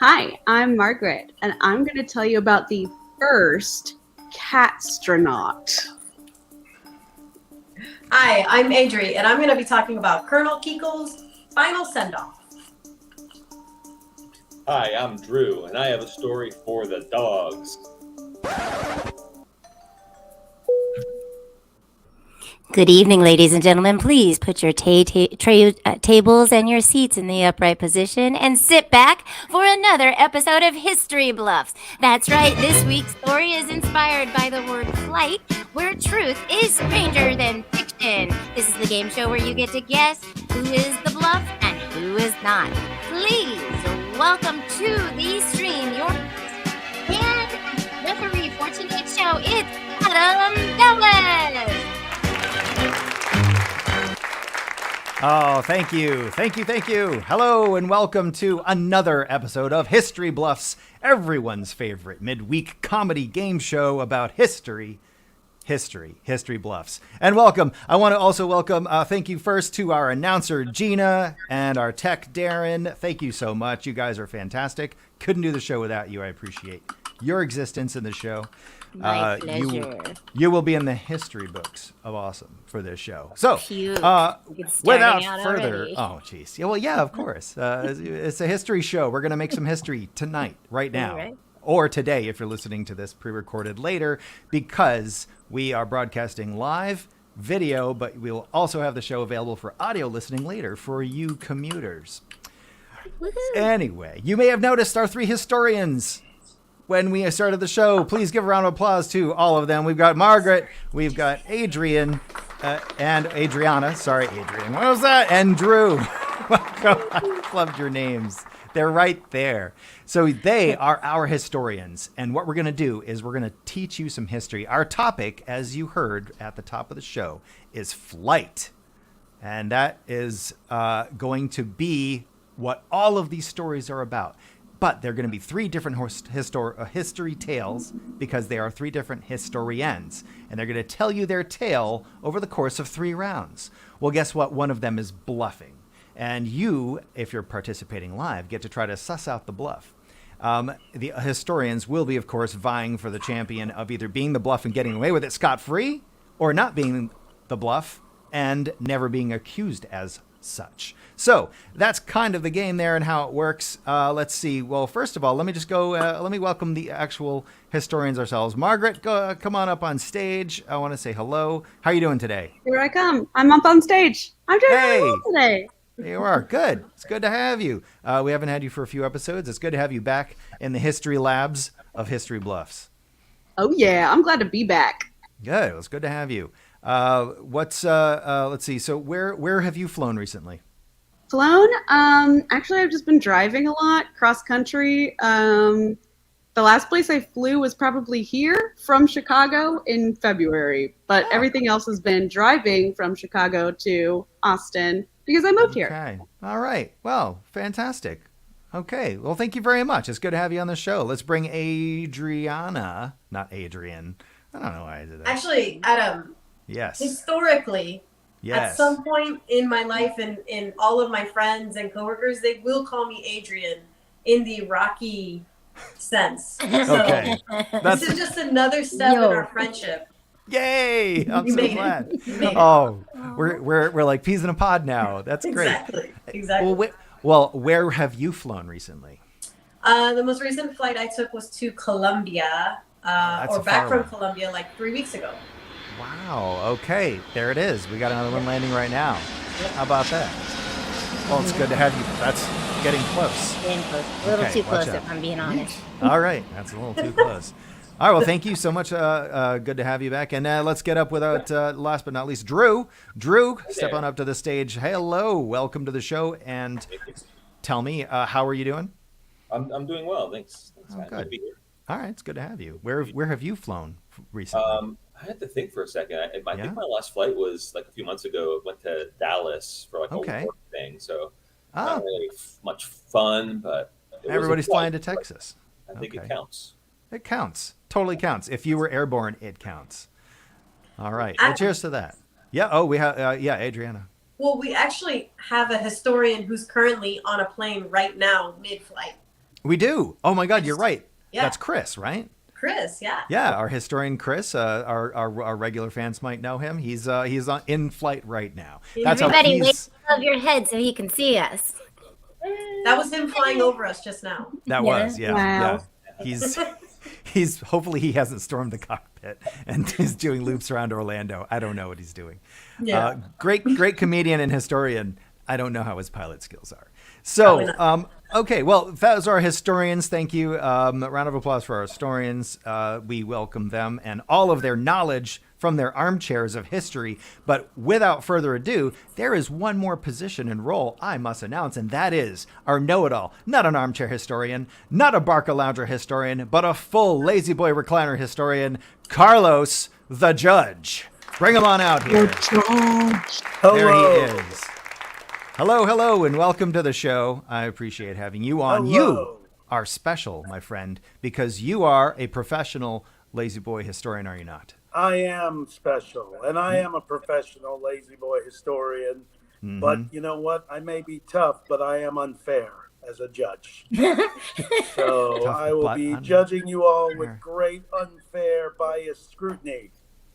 Hi, I'm Margaret, and I'm going to tell you about the first catstronaut. Hi, I'm Adri, and I'm going to be talking about Colonel Kiko's final send-off. Hi, I'm Drew, and I have a story for the dogs. Good evening, ladies and gentlemen. Please put your tables and your seats in the upright position and sit back for another episode of History Bluffs. That's right, this week's story is inspired by the word flight, where truth is stranger than fiction. This is the game show where you get to guess who is the bluff and who is not. Please welcome to the stream your host and referee for tonight's show. It's Adam Douglas. Oh, thank you. Hello and welcome to another episode of History Bluffs, everyone's favorite midweek comedy game show about history Bluffs. And welcome. I want to also welcome, thank you first to our announcer, Gina, and our tech, Darren. Thank you so much. You guys are fantastic. Couldn't do the show without you. I appreciate your existence in the show. My pleasure. You will be in the history books of awesome for this show. So, without further, of course. It's a history show. We're going to make some history tonight, right now, right. Or today if you're listening to this pre-recorded later, because we are broadcasting live video, but we'll also have the show available for audio listening later for you commuters. Woo-hoo. Anyway, you may have noticed our three historians. When we started the show, please give a round of applause to all of them. We've got Margaret, we've got Adrian, and Adriana. Sorry, Adrian. What was that? And Drew. Welcome. I loved your names. They're right there. So they are our historians. And what we're going to do is we're going to teach you some history. Our topic, as you heard at the top of the show, is flight. And that is going to be what all of these stories are about. But they're going to be three different history tales because they are three different historians. And they're going to tell you their tale over the course of 3 rounds. Well, guess what? One of them is bluffing. And you, if you're participating live, get to try to suss out the bluff. The historians will be, of course, vying for the champion of either being the bluff and getting away with it scot-free or not being the bluff and never being accused as such. So that's kind of the game there and how it works. Let's see. Well, first of all, let me just go. Let me welcome the actual historians ourselves. Margaret, come on up on stage. I want to say hello. How are you doing today? Here I come. I'm up on stage. I'm doing really well today. You are good. It's good to have you. We haven't had you for a few episodes. It's good to have you back in the history labs of History Bluffs. Oh yeah, I'm glad to be back. Good. It's good to have you. Let's see. So where have you flown recently? Flown? Actually, I've just been driving a lot, cross country. The last place I flew was probably here from Chicago in February, but everything else has been driving from Chicago to Austin because I moved here. Okay. All right. Well, fantastic. Okay. Well, thank you very much. It's good to have you on the show. Let's bring Adriana, not Adrian. I don't know why I did that. Actually, Adam. Yes. Historically, yes. At some point in my life and in all of my friends and coworkers, they will call me Adrian in the Rocky sense. Okay. This is just another step in our friendship. Yay! I'm You so made glad. it. Oh, we're like peas in a pod now. That's great. Exactly. Well, where have you flown recently? The most recent flight I took was to Colombia, or back from Colombia like 3 weeks ago. Wow. Okay. There it is. We got another one landing right now. How about that? Well, it's good to have you. That's getting close. Getting close. A little too close, if I'm being honest. All right. That's a little too close. All right. Well, thank you so much. Good to have you back. And let's get up without last but not least, Drew. Drew, step on up to the stage. Hello. Welcome to the show. And tell me, how are you doing? I'm doing well. Thanks. Oh, good. To be here. All right. It's good to have you. Where have you flown recently? I had to think for a second. I think my last flight was like a few months ago. I went to Dallas for like a work thing. So not really much fun, but everybody's flying to Texas. I think it counts. It counts. Totally counts. If you were airborne, it counts. All right. Well, cheers to that. Yeah. Oh, we have. Adriana. Well, we actually have a historian who's currently on a plane right now, mid-flight. We do. Oh my God, you're right. Yeah. That's Chris, right? Chris, yeah. Yeah, our historian Chris. Our regular fans might know him. He's in flight right now. That's Everybody, how wait above your head so he can see us. That was him flying over us just now. That was, yeah. Wow. Yeah. He's hopefully he hasn't stormed the cockpit and is doing loops around Orlando. I don't know what he's doing. Yeah. Great comedian and historian. I don't know how his pilot skills are. So, okay, well, that was our historians. Thank you. Round of applause for our historians. We welcome them and all of their knowledge from their armchairs of history. But without further ado, there is one more position and role I must announce, and that is our know-it-all. Not an armchair historian, not a Barca Lounger historian, but a full Lazy Boy recliner historian, Carlos the Judge. Bring him on out here. Hello. There he is. Hello, and welcome to the show. I appreciate having you on. Hello. You are special, my friend, because you are a professional Lazy Boy historian, are you not? I am special, and I am a professional Lazy Boy historian. Mm-hmm. But you know what? I may be tough, but I am unfair as a judge. So Tough I will but be unfair. judging you all with great unfair biased scrutiny.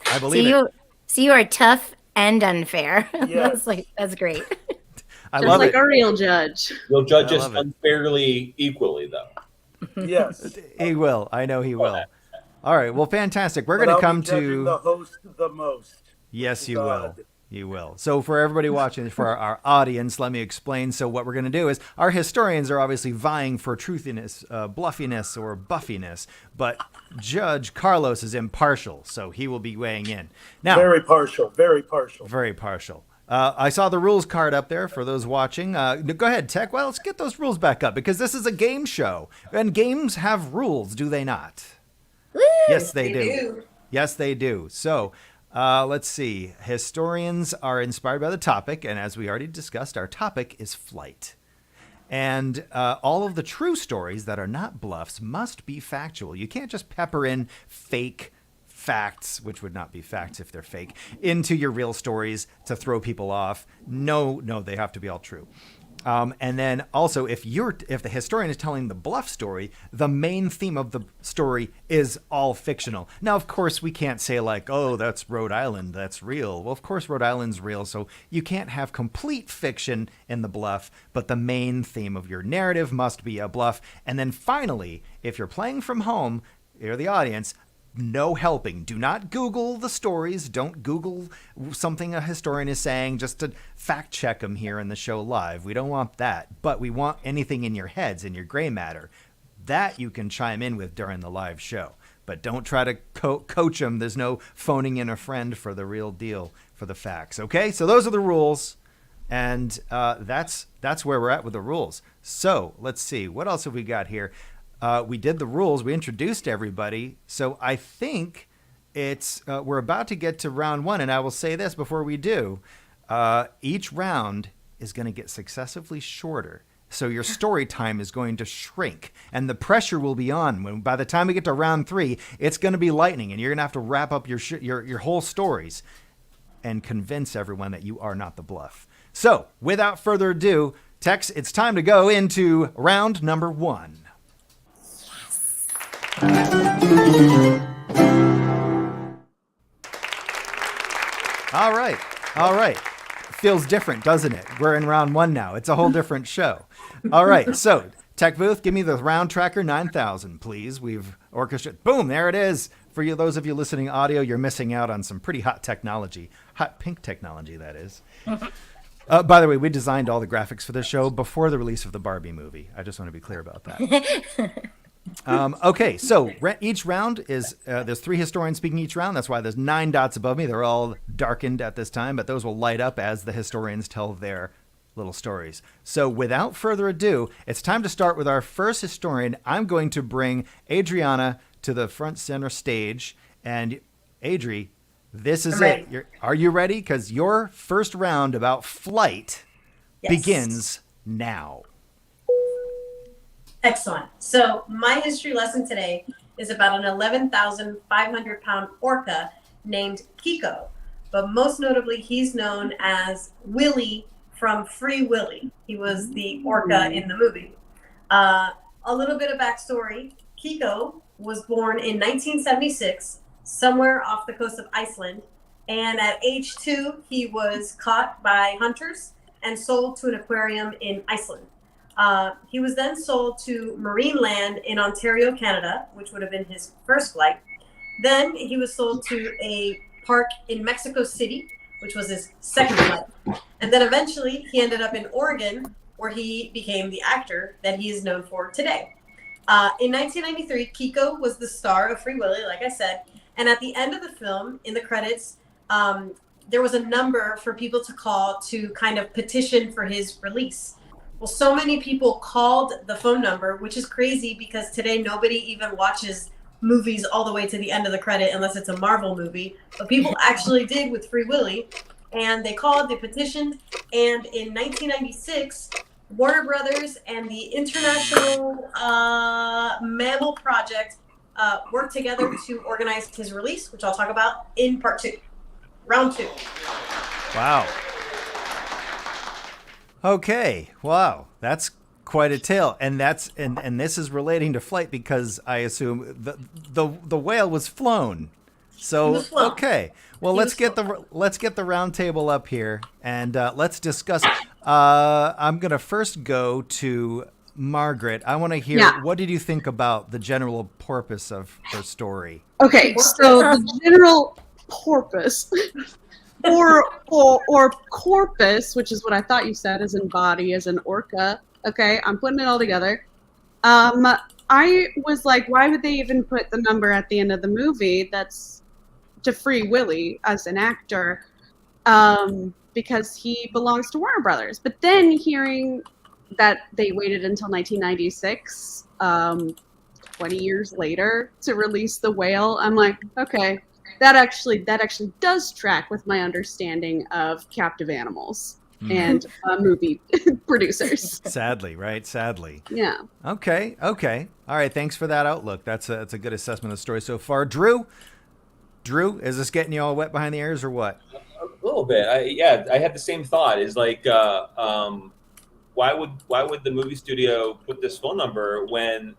I believe it. So you are tough and unfair. Yes. That's great. I Just love like it. a real judge. You'll judge I us love it. unfairly equally, though. Yes. He will. I know he will. All right. Well, fantastic. We're But going I'll to come be judging to. the host the most. Yes, you will. God. You will. So for everybody watching, for our audience, let me explain. So what we're going to do is our historians are obviously vying for truthiness, bluffiness, or buffiness, but Judge Carlos is impartial, so he will be weighing in. Now, Very partial. Very partial. very partial. I saw the rules card up there for those watching. Go ahead, Tech. Well, let's get those rules back up because this is a game show, and games have rules, do they not? Yes, they do. Yes, they do. So let's see. Historians are inspired by the topic, and as we already discussed, our topic is flight. And all of the true stories that are not bluffs must be factual. You can't just pepper in fake facts, which would not be facts if they're fake, into your real stories to throw people off. No, they have to be all true. And then also, if the historian is telling the bluff story, the main theme of the story is all fictional. Now, of course, we can't say like, oh, that's Rhode Island, that's real. Well, of course, Rhode Island's real, so you can't have complete fiction in the bluff, but the main theme of your narrative must be a bluff. And then finally, if you're playing from home, you're the audience, no helping. Do not Google the stories. Don't Google something a historian is saying just to fact check them here in the show live. We don't want that. But we want anything in your heads, in your gray matter. That you can chime in with during the live show. But don't try to coach them. There's no phoning in a friend for the real deal for the facts. Okay? So those are the rules. And that's where we're at with the rules. So let's see. What else have we got here? We did the rules. We introduced everybody. So I think it's we're about to get to round one. And I will say this before we do. Each round is going to get successively shorter. So your story time is going to shrink. And the pressure will be on. By the time we get to round 3, it's going to be lightning. And you're going to have to wrap up your whole stories and convince everyone that you are not the bluff. So without further ado, Tex, it's time to go into round number 1. All right. Feels different, doesn't it? We're in round 1 now. It's a whole different show. All right. So, Tech Booth, give me the round tracker 9000, please. We've orchestrated. Boom, there it is. For you, those of you listening audio, you're missing out on some pretty hot technology. Hot pink technology, that is. By the way, we designed all the graphics for this show before the release of the Barbie movie. I just want to be clear about that. Okay, so each round is, there's 3 historians speaking each round. That's why there's 9 dots above me. They're all darkened at this time, but those will light up as the historians tell their little stories. So without further ado, it's time to start with our first historian. I'm going to bring Adriana to the front center stage. And Adri, this is it. Are you ready? Because your first round about flight begins now. Excellent. So my history lesson today is about an 11,500-pound orca named Kiko. But most notably, he's known as Willie from Free Willy. He was the orca in the movie. a little bit of backstory. Kiko was born in 1976, somewhere off the coast of Iceland. And at age 2, he was caught by hunters and sold to an aquarium in Iceland. He was then sold to Marineland in Ontario, Canada, which would have been his first flight. Then he was sold to a park in Mexico City, which was his second flight. And then eventually he ended up in Oregon, where he became the actor that he is known for today. In 1993, Kiko was the star of Free Willy, like I said. And at the end of the film, in the credits, there was a number for people to call to kind of petition for his release. Well, so many people called the phone number, which is crazy because today nobody even watches movies all the way to the end of the credit unless it's a Marvel movie. But people actually did with Free Willy. And they called, they petitioned. And in 1996, Warner Brothers and the International Mammal Project worked together to organize his release, which I'll talk about in part 2. Round 2. Wow. Okay. Wow. That's quite a tale. And that's and this is relating to flight because I assume the whale was flown. So okay. Well, let's get the round table up here and let's discuss. I'm gonna first go to Margaret. I want to hear what did you think about the general purpose of her story? Okay, so the general purpose, or corpus, which is what I thought you said, as in body, as in orca. Okay, I'm putting it all together. I was like, why would they even put the number at the end of the movie? That's to Free Willy as an actor, because he belongs to Warner Brothers. But then hearing that they waited until 1996, 20 years later, to release The Whale, I'm like, okay, that actually does track with my understanding of captive animals and movie producers. Sadly, right? Sadly. Yeah. Okay. All right. Thanks for that outlook. That's a good assessment of the story so far. Drew, is this getting you all wet behind the ears or what? A little bit. I had the same thought. Is like, why would the movie studio put this phone number when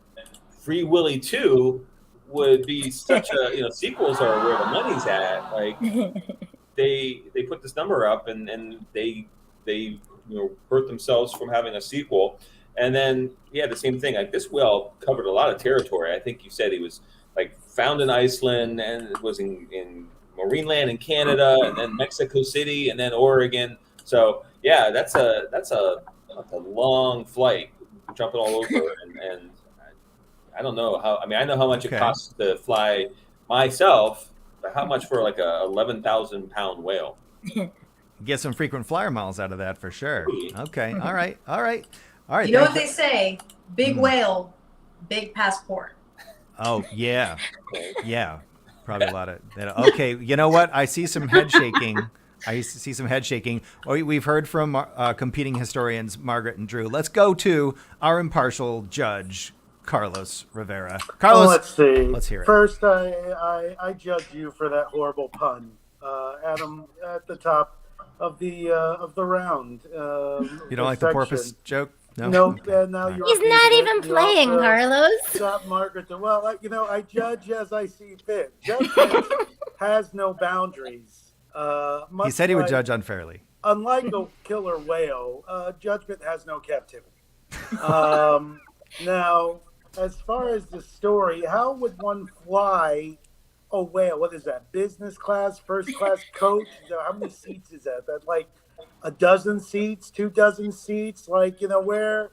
Free Willy 2 would be such a sequels are where the money's at. Like they put this number up and they hurt themselves from having a sequel. And then the same thing. Like this whale covered a lot of territory. I think you said he was like found in Iceland and was in Marineland in Canada and then Mexico City and then Oregon. So that's a long flight, jumping all over and I don't know how. I mean, I know how much it costs to fly myself, but how much for like a 11,000-pound whale? Get some frequent flyer miles out of that for sure. Okay. All right. You know what they say? Big whale, big passport. Oh yeah. Yeah. Probably a lot of that. Okay. You know what? I see some head shaking. We've heard from competing historians, Margaret and Drew. Let's go to our impartial judge, Carlos Rivera. Carlos, let's see. Let's hear it. First, I judge you for that horrible pun, Adam, at the top of the round. You don't like the porpoise joke? No. Okay. Now you're. He's not even playing, Carlos. Stop, Margaret. Well, I judge as I see fit. Judgment has no boundaries. He said he would judge unfairly. Unlike a killer whale, judgment has no captivity. Now, as far as the story, how would one fly a whale? What is that? Business class, first class coach? How many seats is that? That like a dozen seats, 2 dozen seats? Like, where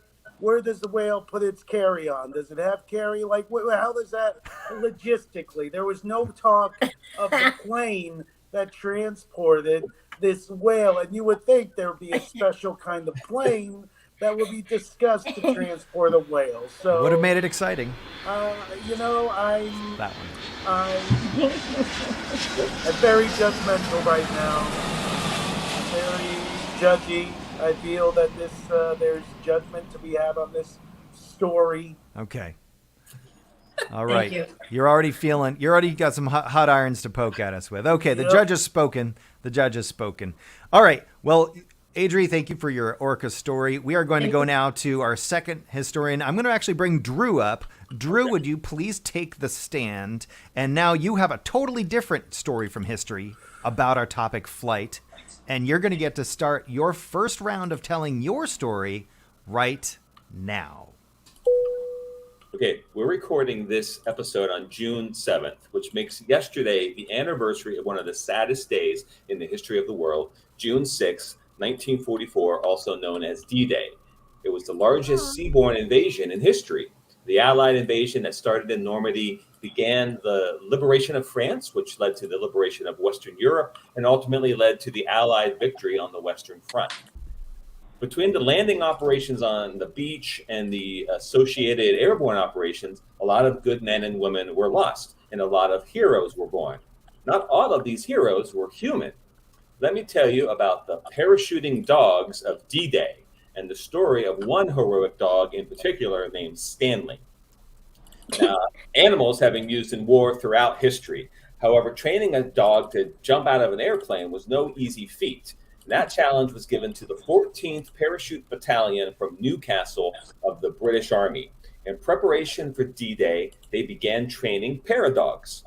does the whale put its carry-on? Does it have carry? Like, how does that logistically? There was no talk of the plane that transported this whale, and you would think there would be a special kind of plane that would be discussed to transport a whale. So would have made it exciting. I'm that one. I'm very judgmental right now. Very judgy. I feel that there's judgment to be had on this story. Okay. All right. Thank you. You already got some hot irons to poke at us with. Okay, the judge has spoken. All right. Well, Adri, thank you for your orca story. We are going to go now to our second historian. I'm going to actually bring Drew up. Drew, would you please take the stand? And now you have a totally different story from history about our topic, flight. And you're going to get to start your first round of telling your story right now. Okay, we're recording this episode on June 7th, which makes yesterday the anniversary of one of the saddest days in the history of the world, June 6th, 1944, also known as D-Day. It was the largest seaborne invasion in history. The Allied invasion that started in Normandy began the liberation of France, which led to the liberation of Western Europe, and ultimately led to the Allied victory on the Western Front. Between the landing operations on the beach and the associated airborne operations, a lot of good men and women were lost, and a lot of heroes were born. Not all of these heroes were human. Let me tell you about the parachuting dogs of D-Day, and the story of one heroic dog in particular named Stanley. Now, animals have been used in war throughout history. However, training a dog to jump out of an airplane was no easy feat. That challenge was given to the 14th Parachute Battalion from Newcastle of the British Army. In preparation for D-Day, they began training paradogs.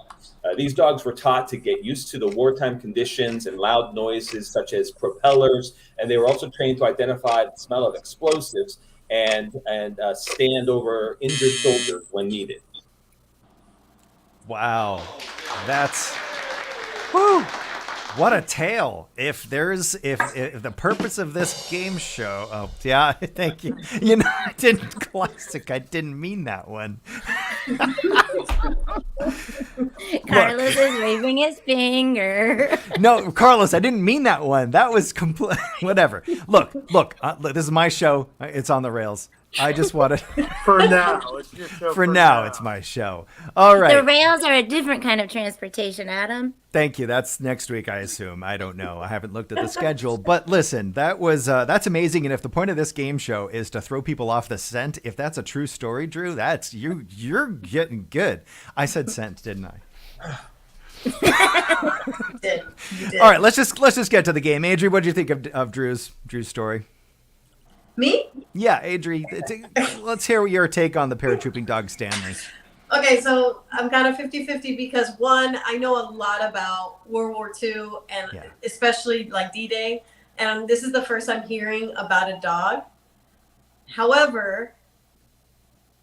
These dogs were taught to get used to the wartime conditions and loud noises such as propellers, and they were also trained to identify the smell of explosives and stand over injured soldiers when needed. Wow, that's whoo! What a tale! If the purpose of this game show, oh yeah, thank you. You know, I didn't mean that one. Carlos is waving his finger. No, Carlos, I didn't mean that one. That was complete. Whatever. Look. This is my show. It's on the rails. I just wanted. For now, it's your show. For now, it's my show. All right. The rails are a different kind of transportation, Adam. Thank you. That's next week, I assume. I don't know. I haven't looked at the schedule. But listen, that's amazing. And if the point of this game show is to throw people off the scent, if that's a true story, Drew, that's you're getting good. I said scent, didn't I? You did. All right, let's just get to the game. Adri, what do you think of Drew's story? Me? Yeah, Adri, let's hear your take on the paratrooping dog Stanley. Okay, so I'm kind of 50-50 because one, I know a lot about World War II and especially like D-Day, and this is the first I'm hearing about a dog. However,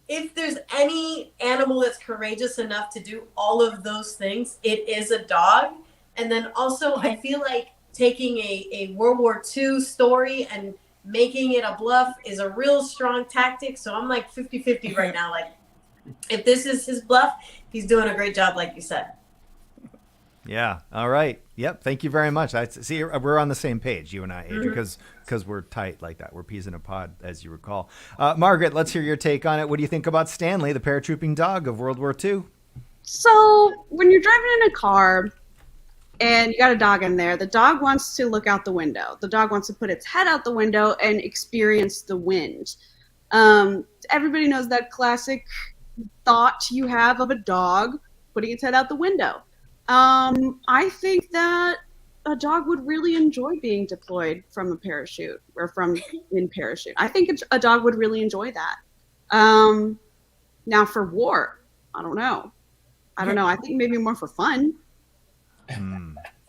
if there's any animal that's courageous enough to do all of those things, it is a dog. And then also, I feel like taking a World War II story and making it a bluff is a real strong tactic. So I'm like 50-50 right now. Like, if this is his bluff, he's doing a great job, like you said. Yeah. All right. Yep. Thank you very much. See, we're on the same page, you and I, Adri, because we're tight like that. We're peas in a pod, as you recall. Margaret, let's hear your take on it. What do you think about Stanley, the paratrooping dog of World War II? So when you're driving in a car and you got a dog in there, the dog wants to look out the window. The dog wants to put its head out the window and experience the wind. Everybody knows that classic thought you have of a dog putting its head out the window. I think that a dog would really enjoy being deployed from a parachute or from in parachute. I think a dog would really enjoy that. Now for war, I don't know. I think maybe more for fun.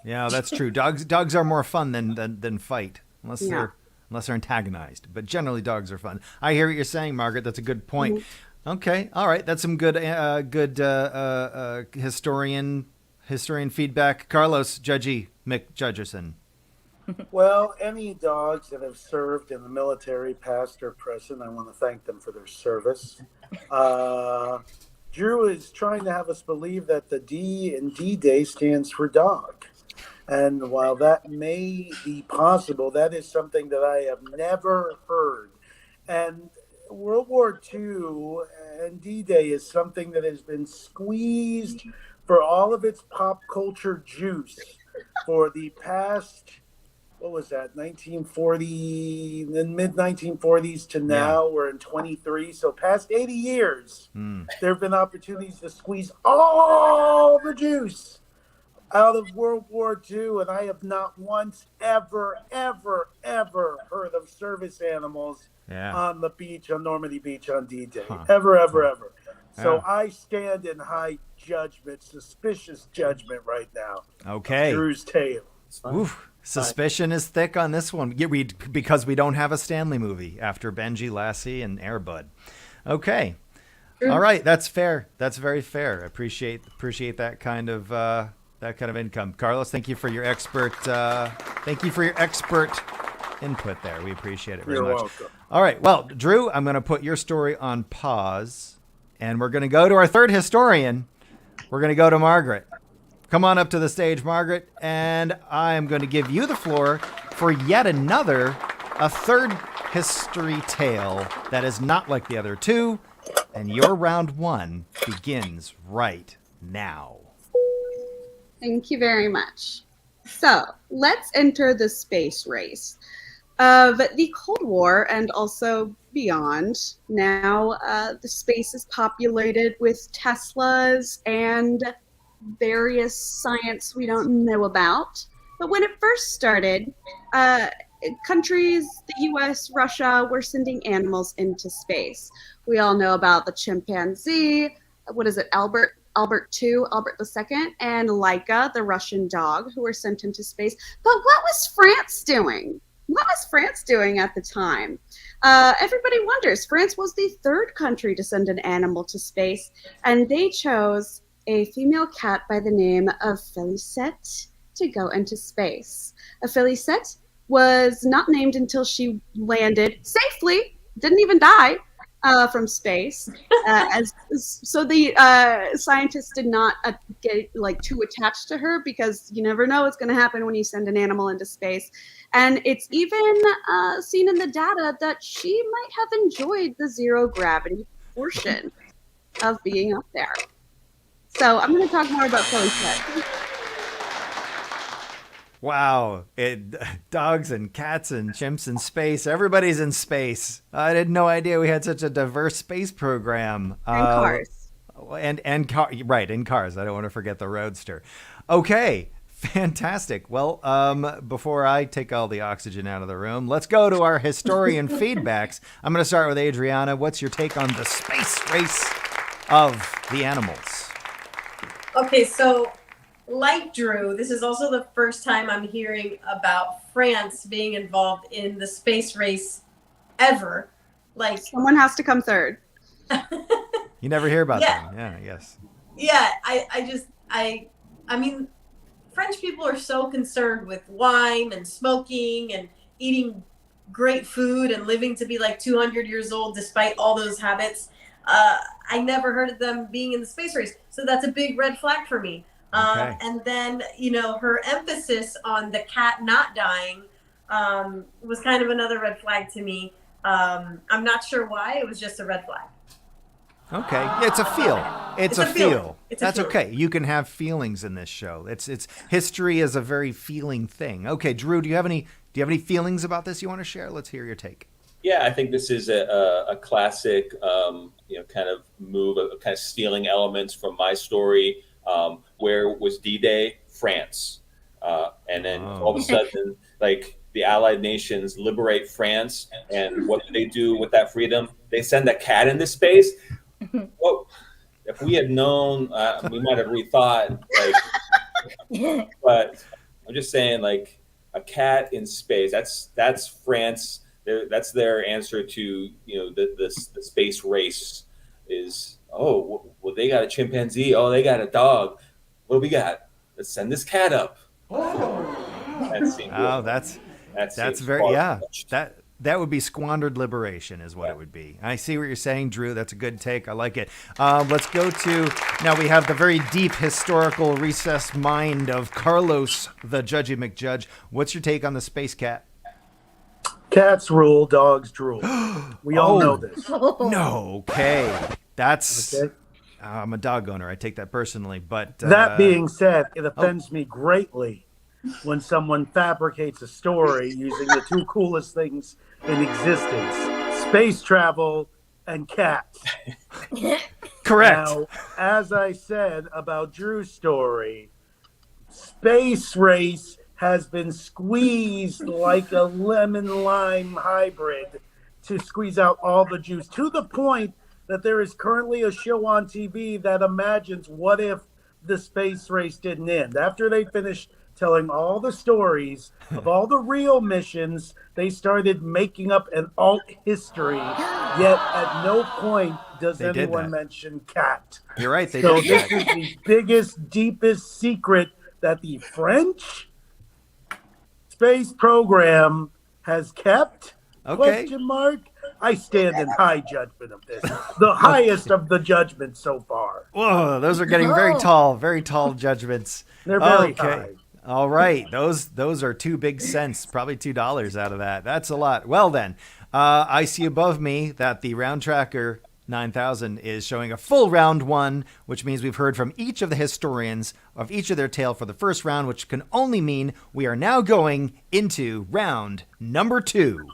Yeah, that's true. Dogs are more fun than fight, unless they're antagonized. But generally, dogs are fun. I hear what you're saying, Margaret. That's a good point. Okay, all right. That's some good historian feedback. Carlos, Judgy McJudgerson. Well, any dogs that have served in the military, past or present, I want to thank them for their service. Drew is trying to have us believe that the D in D-Day stands for dog. And while that may be possible, that is something that I have never heard. And World War II and D-Day is something that has been squeezed for all of its pop culture juice for the past, what was that, 1940, the mid-1940s to now, we're in 23, so past 80 years, there have been opportunities to squeeze all the juice. out of World War II, and I have not once ever heard of service animals on the beach, on Normandy Beach on D-Day. Ever. So I stand in high judgment, suspicious judgment right now. Okay. Drew's tale. Oof. Suspicion is thick on this one. Because we don't have a Stanley movie after Benji, Lassie, and Air Bud. Okay. All right. That's fair. That's very fair. Appreciate that kind of income. Carlos, thank you for your expert input there. We appreciate it very much. You're welcome. All right. Well, Drew, I'm going to put your story on pause, and we're going to go to our third historian. We're going to go to Margaret. Come on up to the stage, Margaret, and I'm going to give you the floor for yet a third history tale that is not like the other two, and your round one begins right now. Thank you very much. So let's enter the space race of the Cold War and also beyond. Now the space is populated with Teslas and various science we don't know about. But when it first started, countries, the US, Russia, were sending animals into space. We all know about the chimpanzee, Albert II, Albert II, and Laika, the Russian dog, who were sent into space. But what was France doing? What was France doing at the time? Everybody wonders. France was the third country to send an animal to space, and they chose a female cat by the name of Félicette to go into space. Félicette was not named until she landed safely, didn't even die from space. So the scientists did not get too attached to her, because you never know what's going to happen when you send an animal into space. And it's even seen in the data that she might have enjoyed the zero gravity portion of being up there. So I'm going to talk more about Félicette. Wow. Dogs and cats and chimps in space. Everybody's in space. I had no idea we had such a diverse space program. And cars. And cars. I don't want to forget the Roadster. Okay. Fantastic. Well, before I take all the oxygen out of the room, let's go to our historian feedbacks. I'm going to start with Adriana. What's your take on the space race of the animals? Okay, so like Drew, this is also the first time I'm hearing about France being involved in the space race ever. Someone has to come third. You never hear about them. Yeah, yes. Yeah, I mean, French people are so concerned with wine and smoking and eating great food and living to be 200 years old despite all those habits. I never heard of them being in the space race. So that's a big red flag for me. Okay. And then, her emphasis on the cat not dying was kind of another red flag to me. I'm not sure why. It was just a red flag. Okay. It's a feel. It's a feel. That's feeling. okay. You can have feelings in this show. It's history is a very feeling thing. Okay, Drew, do you have any feelings about this you want to share? Let's hear your take. Yeah, I think this is a classic, kind of move, kind of stealing elements from my story. Where was D-Day? France. And then all of a sudden, the Allied nations liberate France, and what do they do with that freedom? They send a cat into space. Well, if we had known, we might have rethought. But I'm just saying, a cat in space. That's France. That's their answer to the space race. Is well, they got a chimpanzee. Oh, they got a dog. What do we got? Let's send this cat up. That's very that would be squandered liberation is what it would be. I see what you're saying, Drew. That's a good take. I like it. Let's go to now. We have the very deep historical recessed mind of Carlos, the Judgy McJudge. What's your take on the space cat? Cats rule, dogs drool. We all know this. No, okay. That's okay. I'm a dog owner. I take that personally. But that being said, it offends me greatly when someone fabricates a story using the two coolest things in existence: space travel and cats. Correct. Now, as I said about Drew's story, space race has been squeezed like a lemon lime hybrid to squeeze out all the juice, to the point that there is currently a show on TV that imagines what if the space race didn't end. After they finished telling all the stories of all the real missions, they started making up an alt history. Yet at no point does anyone mention Cat. You're right. They So did this that. is the biggest, deepest secret that the French space program has kept. Okay. Question mark. I stand in high judgment of this. The highest of the judgments so far. Whoa, those are getting very tall judgments. They're very high. All right. Those are 2 big cents, probably $2 out of that. That's a lot. Well then, I see above me that the Round Tracker 9000 is showing a full round 1, which means we've heard from each of the historians of each of their tale for the first round, which can only mean we are now going into round number 2.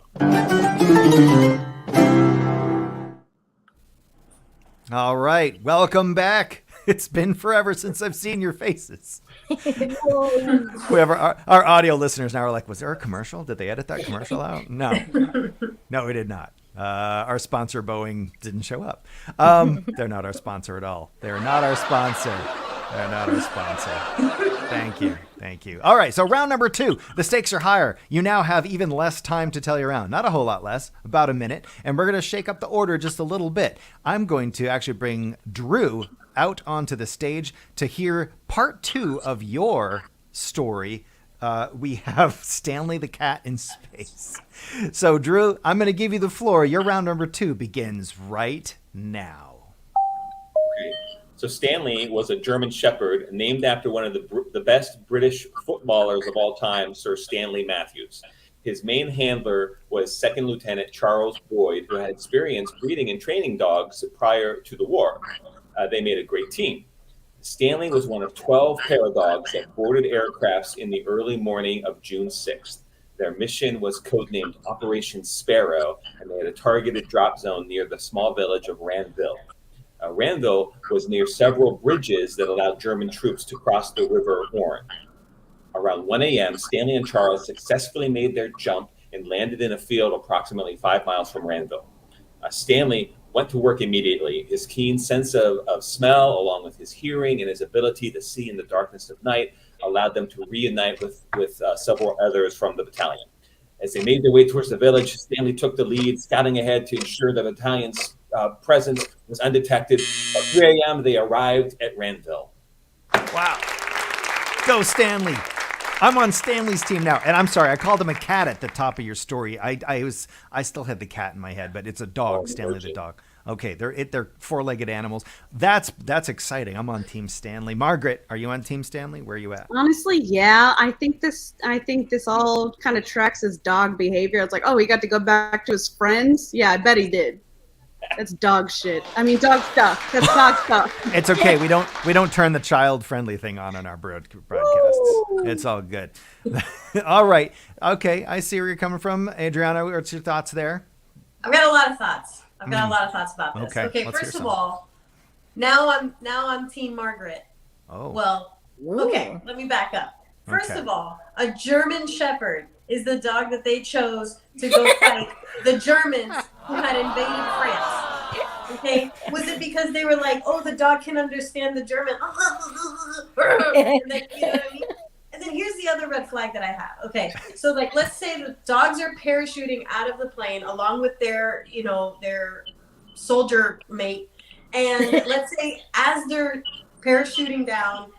All right. Welcome back. It's been forever since I've seen your faces. Whoever our audio listeners now are like, was there a commercial? Did they edit that commercial out? No, we did not. Our sponsor, Boeing, didn't show up. They're not our sponsor at all. They're not our sponsor. They're not our sponsor. Thank you. All right, so round number 2. The stakes are higher. You now have even less time to tell your round. Not a whole lot less, about a minute. And we're going to shake up the order just a little bit. I'm going to actually bring Drew out onto the stage to hear part 2 of your story. We have Stanley the Cat in space. So, Drew, I'm going to give you the floor. Your round number 2 begins right now. So Stanley was a German Shepherd named after one of the best British footballers of all time, Sir Stanley Matthews. His main handler was Second Lieutenant Charles Boyd, who had experience breeding and training dogs prior to the war. They made a great team. Stanley was one of 12 paradogs that boarded aircrafts in the early morning of June 6th. Their mission was codenamed Operation Sparrow, and they had a targeted drop zone near the small village of Ranville. Ranville was near several bridges that allowed German troops to cross the River Orne. Around 1 a.m., Stanley and Charles successfully made their jump and landed in a field approximately 5 miles from Ranville. Stanley went to work immediately. His keen sense of smell, along with his hearing and his ability to see in the darkness of night, allowed them to reunite with several others from the battalion. As they made their way towards the village, Stanley took the lead, scouting ahead to ensure the battalion's presence was undetected. At 3 a.m., they arrived at Ranville. Wow. Go, Stanley. I'm on Stanley's team now. And I'm sorry, I called him a cat at the top of your story. I still had the cat in my head, but it's a dog, Stanley the dog. Okay, they're 4-legged animals. That's exciting. I'm on Team Stanley. Margaret, are you on Team Stanley? Where are you at? Honestly, yeah. I think this all kind of tracks his dog behavior. It's like, oh, he got to go back to his friends. Yeah, I bet he did. That's dog shit. I mean, dog stuff. That's dog stuff. It's okay. We don't turn the child-friendly thing on our broadcasts. Woo! It's all good. All right. Okay, I see where you're coming from. Adriana, what's your thoughts there? I've got a lot of thoughts. About this. Okay, let's first hear of all, now I'm Team Margaret. Oh. Well, okay, let me back up. First of all, a German Shepherd is the dog that they chose to go fight the Germans who had invaded France. Okay, was it because they were like, oh, the dog can understand the German? And then, you know what I mean? And then here's the other red flag that I have. Okay, so like, let's say the dogs are parachuting out of the plane along with their soldier mate, and let's say as they're parachuting down,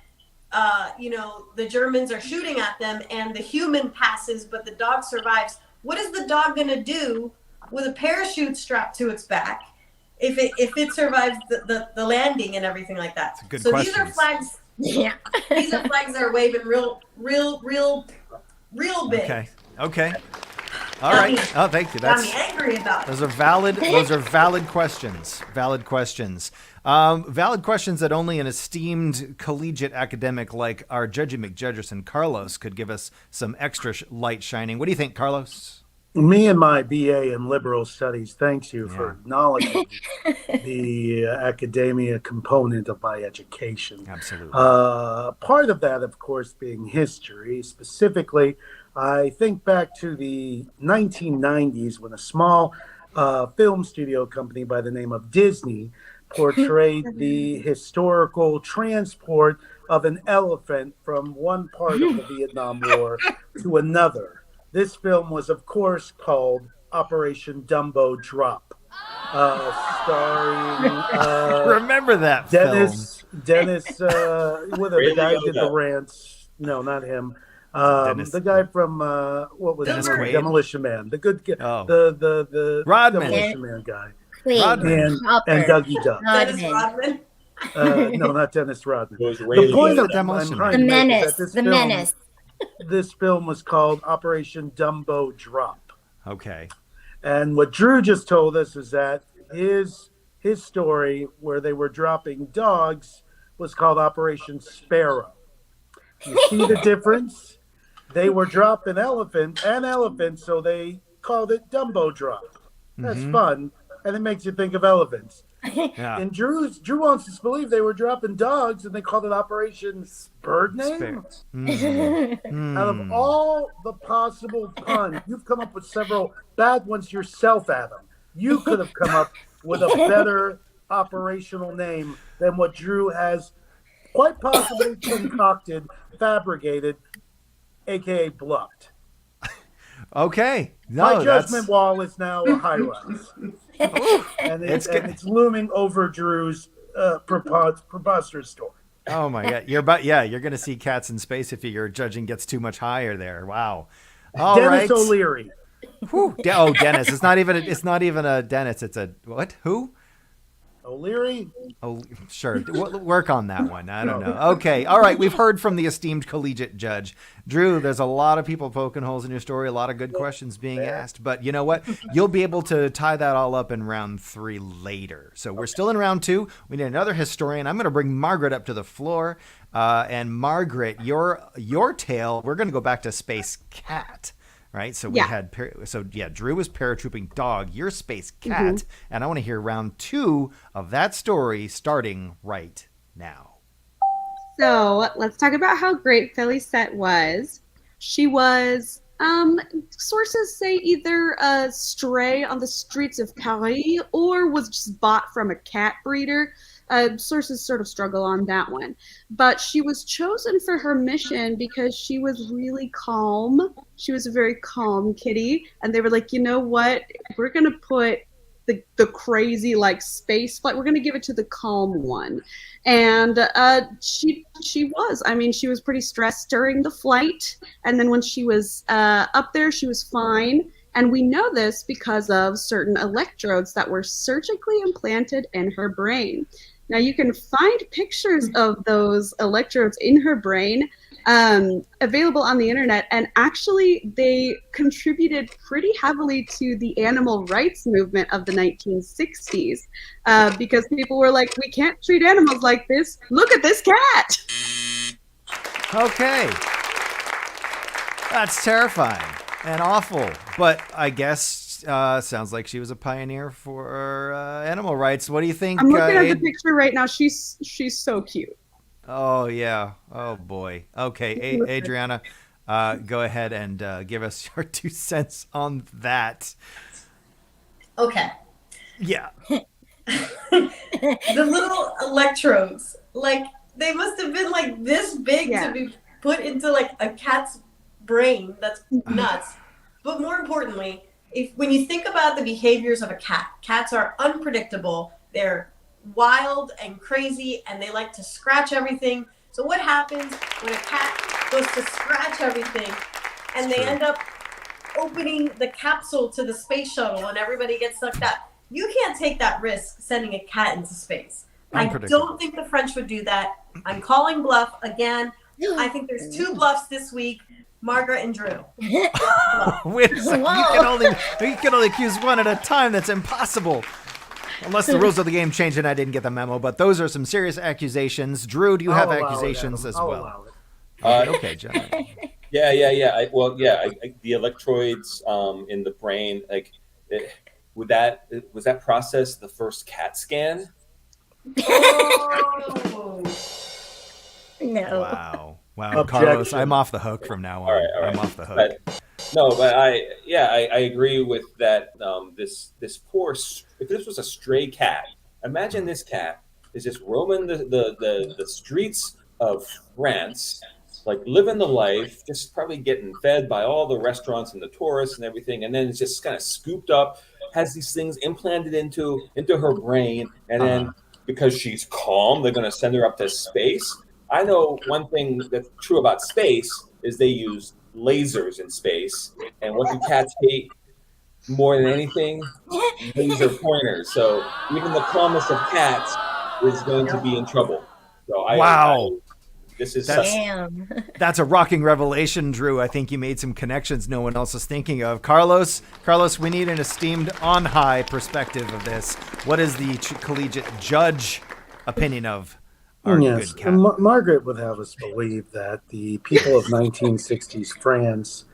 the Germans are shooting at them, and the human passes, but the dog survives. What is the dog gonna do with a parachute strapped to its back if it survives the landing and everything like that? That's a good so questions. These are flags. Yeah, these are flags that are waving real big. Okay. All right. Oh, thank you. Got me angry about it. Those are valid questions. Valid questions. Valid questions that only an esteemed collegiate academic like our Judgy McJudgerson, Carlos, could give us some extra light shining. What do you think, Carlos? Me and my BA in liberal studies, thanks you for Yeah. acknowledging the academia component of my education. Absolutely. Part of that, of course, being history. Specifically, I think back to the 1990s when a small film studio company by the name of Disney portrayed the historical transport of an elephant from one part of the Vietnam War to another. This film was, of course, called Operation Dumbo Drop, starring Remember that Dennis, with the guy who did the rants. No, not him. Dennis. The guy from what was Dennis it? Quaid? Demolition Man. The good guy. Oh. The Rodman. Demolition Man guy. Rodman. And Dougie Duck. Dennis Rodman. No, not Dennis Rodman. It was The Ray point Liotta. of The Demolition I'm Man. trying The to make is Menace. that this The film, Menace. This film was called Operation Dumbo Drop. Okay. And what Drew just told us is that his story where they were dropping dogs was called Operation Sparrow. You see the difference? They were dropping elephants, so they called it Dumbo Drop. That's fun, and it makes you think of elephants. Yeah. And Drew wants us to believe they were dropping dogs, and they called it Operation Bird Name. Out of all the possible puns, you've come up with several bad ones yourself, Adam. You could have come up with a better operational name than what Drew has quite possibly concocted, fabricated, aka bluffed. Okay. My No, judgment wall is now a high rise. and it's looming over Drew's preposterous story. Oh my God. You're going to see Cats in Space if your judging gets too much higher there. Wow. All Dennis right. O'Leary. Whew. Dennis. It's not even a Dennis. It's a what? Who? O'Leary? Oh, sure. Work on that one. I don't know. Okay. All right. We've heard from the esteemed collegiate judge. Drew, there's a lot of people poking holes in your story, a lot of good questions being asked. But you know what? You'll be able to tie that all up in round 3 later. So we're still in round 2. We need another historian. I'm going to bring Margaret up to the floor. And Margaret, your tale, we're going to go back to Space Cat. Right, so we had Drew was paratrooping dog. You're Space Cat, and I want to hear round 2 of that story starting right now. So let's talk about how great Felicette was. She was, sources say, either a stray on the streets of Paris or was just bought from a cat breeder. Sources sort of struggle on that one. But she was chosen for her mission because she was really calm. She was a very calm kitty. And they were like, you know what? We're going to put the crazy space flight. We're going to give it to the calm one. And she was. I mean, she was pretty stressed during the flight. And then when she was up there, she was fine. And we know this because of certain electrodes that were surgically implanted in her brain. Now, you can find pictures of those electrodes in her brain available on the internet, and actually they contributed pretty heavily to the animal rights movement of the 1960s because people were like, we can't treat animals like this. Look at this cat. Okay. That's terrifying and awful, but I guess sounds like she was a pioneer for animal rights. What do you think? I'm looking at the picture right now. She's so cute. Oh, yeah. Oh, boy. Okay, Adriana, go ahead and give us your 2 cents on that. Okay. Yeah. The little electrodes, they must have been this big to be put into a cat's brain. That's nuts. But more importantly, when you think about the behaviors of a cat, cats are unpredictable. They're wild and crazy, and they like to scratch everything. So what happens when a cat goes to scratch everything and they end up opening the capsule to the space shuttle and everybody gets sucked up? You can't take that risk sending a cat into space. I don't think the French would do that. I'm calling bluff again. I think there's 2 bluffs this week. Margaret and Drew. Wait a second. You can only accuse one at a time. That's impossible. Unless the rules of the game change and I didn't get the memo. But those are some serious accusations. Drew, do you have accusations as well? Allow it. Okay, John. The electrodes in the brain, like, was that process the first CAT scan? Oh. No. Wow. Objection. Carlos, I'm off the hook from now on. All right. I'm off the hook. But I agree with that. This poor, if this was a stray cat, imagine this cat is just roaming the streets of France, like living the life, just probably getting fed by all the restaurants and the tourists and everything, and then it's just kind of scooped up, has these things implanted into her brain, and then because she's calm, they're going to send her up to space. I know one thing that's true about space is they use lasers in space, and what do cats hate more than anything? Laser pointers. So even the calmest of cats is going to be in trouble. So this is Damn. That's a rocking revelation, Drew. I think you made some connections no one else is thinking of. Carlos, we need an esteemed on-high perspective of this. What is the collegiate judge opinion of our good cat? Margaret would have us believe that the people of 1960s France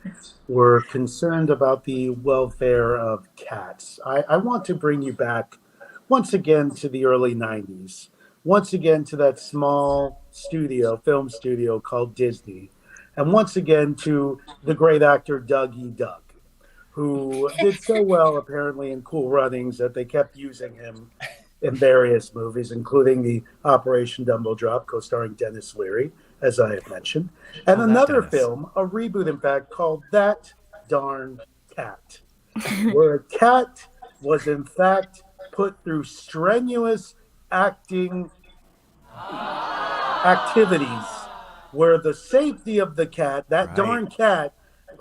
were concerned about the welfare of cats. I want to bring you back once again to the early 90s. Once again to that small film studio called Disney, and once again to the great actor Dougie Doug, who did so well apparently in Cool Runnings that they kept using him in various movies, including the Operation Dumbo Drop, co-starring Dennis Leary, as I have mentioned, and another film, a reboot in fact, called That Darn Cat, where a cat was in fact put through strenuous acting activities where the safety of the cat, that darn cat,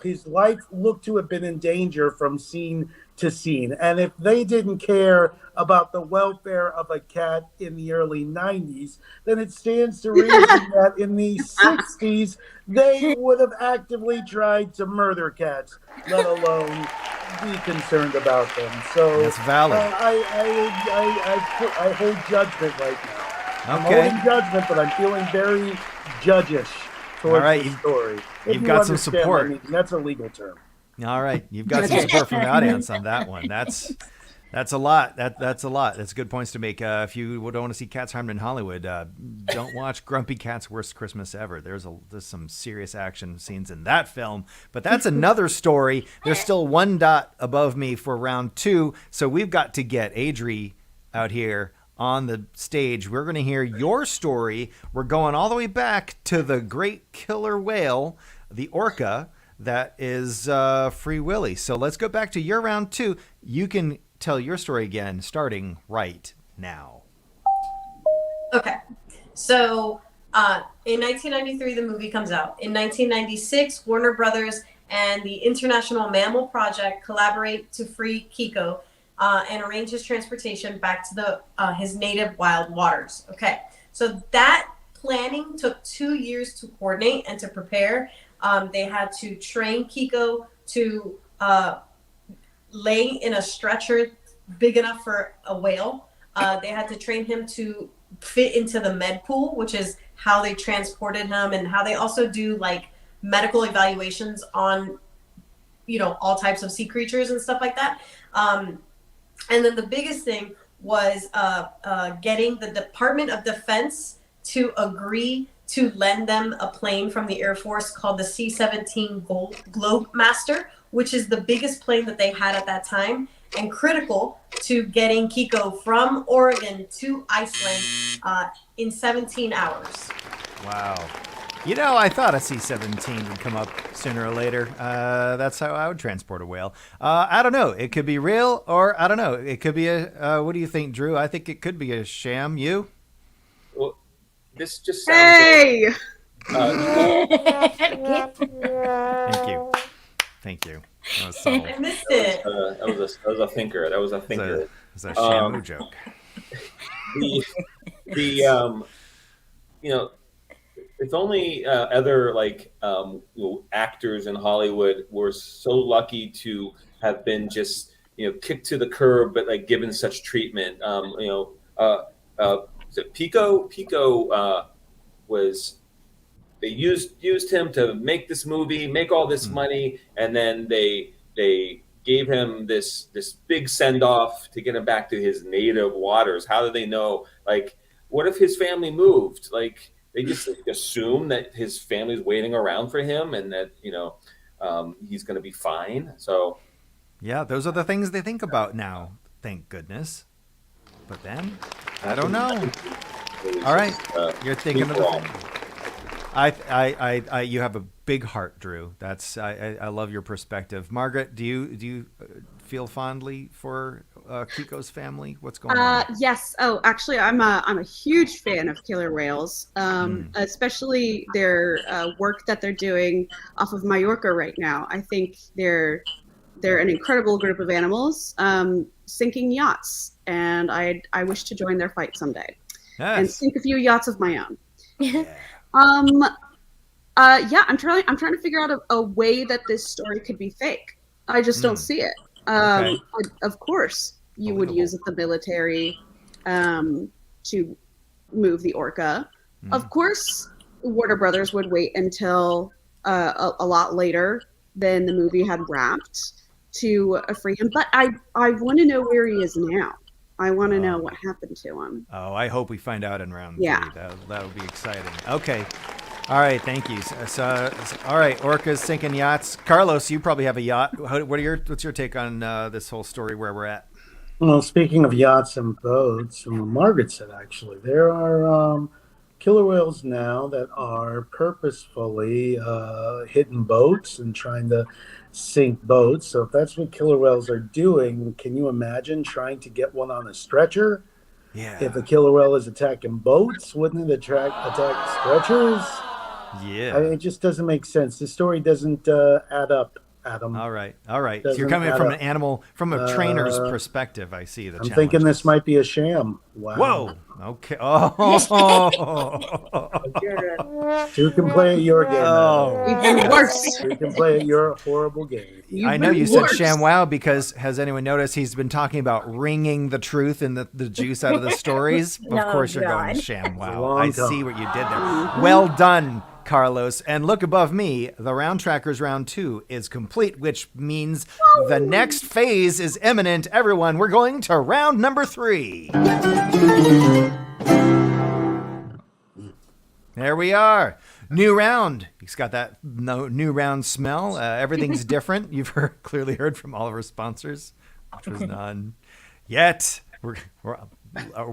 his life looked to have been in danger from scene to scene. And if they didn't care about the welfare of a cat in the early 90s, then it stands to reason that in the 60s, they would have actively tried to murder cats, let alone be concerned about them. So that's valid. I hold judgment right now. I'm Okay. holding judgment, but I'm feeling very judgish towards the story. You've got some support. That's a legal term. All right, you've got some support from the audience on that one. That's a lot. That's a lot. That's good points to make. If you don't want to see cats harmed in Hollywood, don't watch Grumpy Cat's Worst Christmas Ever. There's some serious action scenes in that film, but that's another story. There's still one dot above me for round 2, so we've got to get Adri out here on the stage. We're going to hear your story. We're going all the way back to the great killer whale, the orca, that is Free Willy. So let's go back to your round 2. You can tell your story again, starting right now. Okay. So in 1993, the movie comes out. In 1996, Warner Brothers and the International Mammal Project collaborate to free Kiko and arrange his transportation back to his native wild waters. Okay, so that planning took 2 years to coordinate and to prepare. They had to train Kiko to lay in a stretcher big enough for a whale. They had to train him to fit into the med pool, which is how they transported him, and how they also do like medical evaluations on, all types of sea creatures and stuff like that. And then the biggest thing was getting the Department of Defense to agree to lend them a plane from the Air Force called the C-17 Globemaster, which is the biggest plane that they had at that time, and critical to getting Kiko from Oregon to Iceland in 17 hours. Wow. I thought a C-17 would come up sooner or later. That's how I would transport a whale. I don't know. It could be real, or I don't know. It could be what do you think, Drew? I think it could be a sham. You? Well, this just sounds Thank you. That was subtle. I missed it. That was a thinker. That was a thinker. It was a shamu joke. If only other actors in Hollywood were so lucky to have been just kicked to the curb, but given such treatment. Is it Pico? Pico was used him to make this movie, make all this money, and then they gave him this big send off to get him back to his native waters. How do they know? Like, what if his family moved? Like, they just assume that his family's waiting around for him, and that he's going to be fine. So, yeah, those are the things they think about now. Thank goodness. But then, I don't know. All right, you're thinking of the thing. You have a big heart, Drew. I love your perspective. Margaret, do you feel fondly for Kiko's family? What's going on? Yes. Oh, actually, I'm a huge fan of killer whales, especially their work that they're doing off of Mallorca right now. I think they're an incredible group of animals sinking yachts, and I wish to join their fight someday and sink a few yachts of my own. Yeah. I'm trying to figure out a way that this story could be fake. I just don't see it. Okay. Of course, you would use the military to move the orca. Of course, Warner Brothers would wait until a lot later than the movie had wrapped to free him. But I want to know where he is now. I want to know what happened to him. Oh, I hope we find out in round 3. Yeah. That would be exciting. Okay. All right, thank you. So all right, orcas sinking yachts. Carlos, you probably have a yacht. What's your take on this whole story where we're at? Well, speaking of yachts and boats, Margaret said actually there are killer whales now that are purposefully hitting boats and trying to sink boats. So if that's what killer whales are doing, can you imagine trying to get one on a stretcher? Yeah. If a killer whale is attacking boats, wouldn't it attack stretchers? Yeah. I mean, it just doesn't make sense. The story doesn't add up, Adam. All right. So you're coming from an animal, from a trainer's perspective. I see the I'm thinking this might be a sham. Wow. Whoa. Okay. Oh. Two can play at your game. Oh. Even worse. Two can play at your horrible game. I know you said ShamWow because has anyone noticed he's been talking about wringing the truth and the juice out of the stories? Of course you're going ShamWow. I see what you did there. Well done, Carlos. And look above me, the Round Trackers round 2 is complete, which means the next phase is imminent. Everyone, we're going to round number 3. There we are. New round. He's got that new round smell. Everything's different. You've clearly heard from all of our sponsors, which was none yet. We're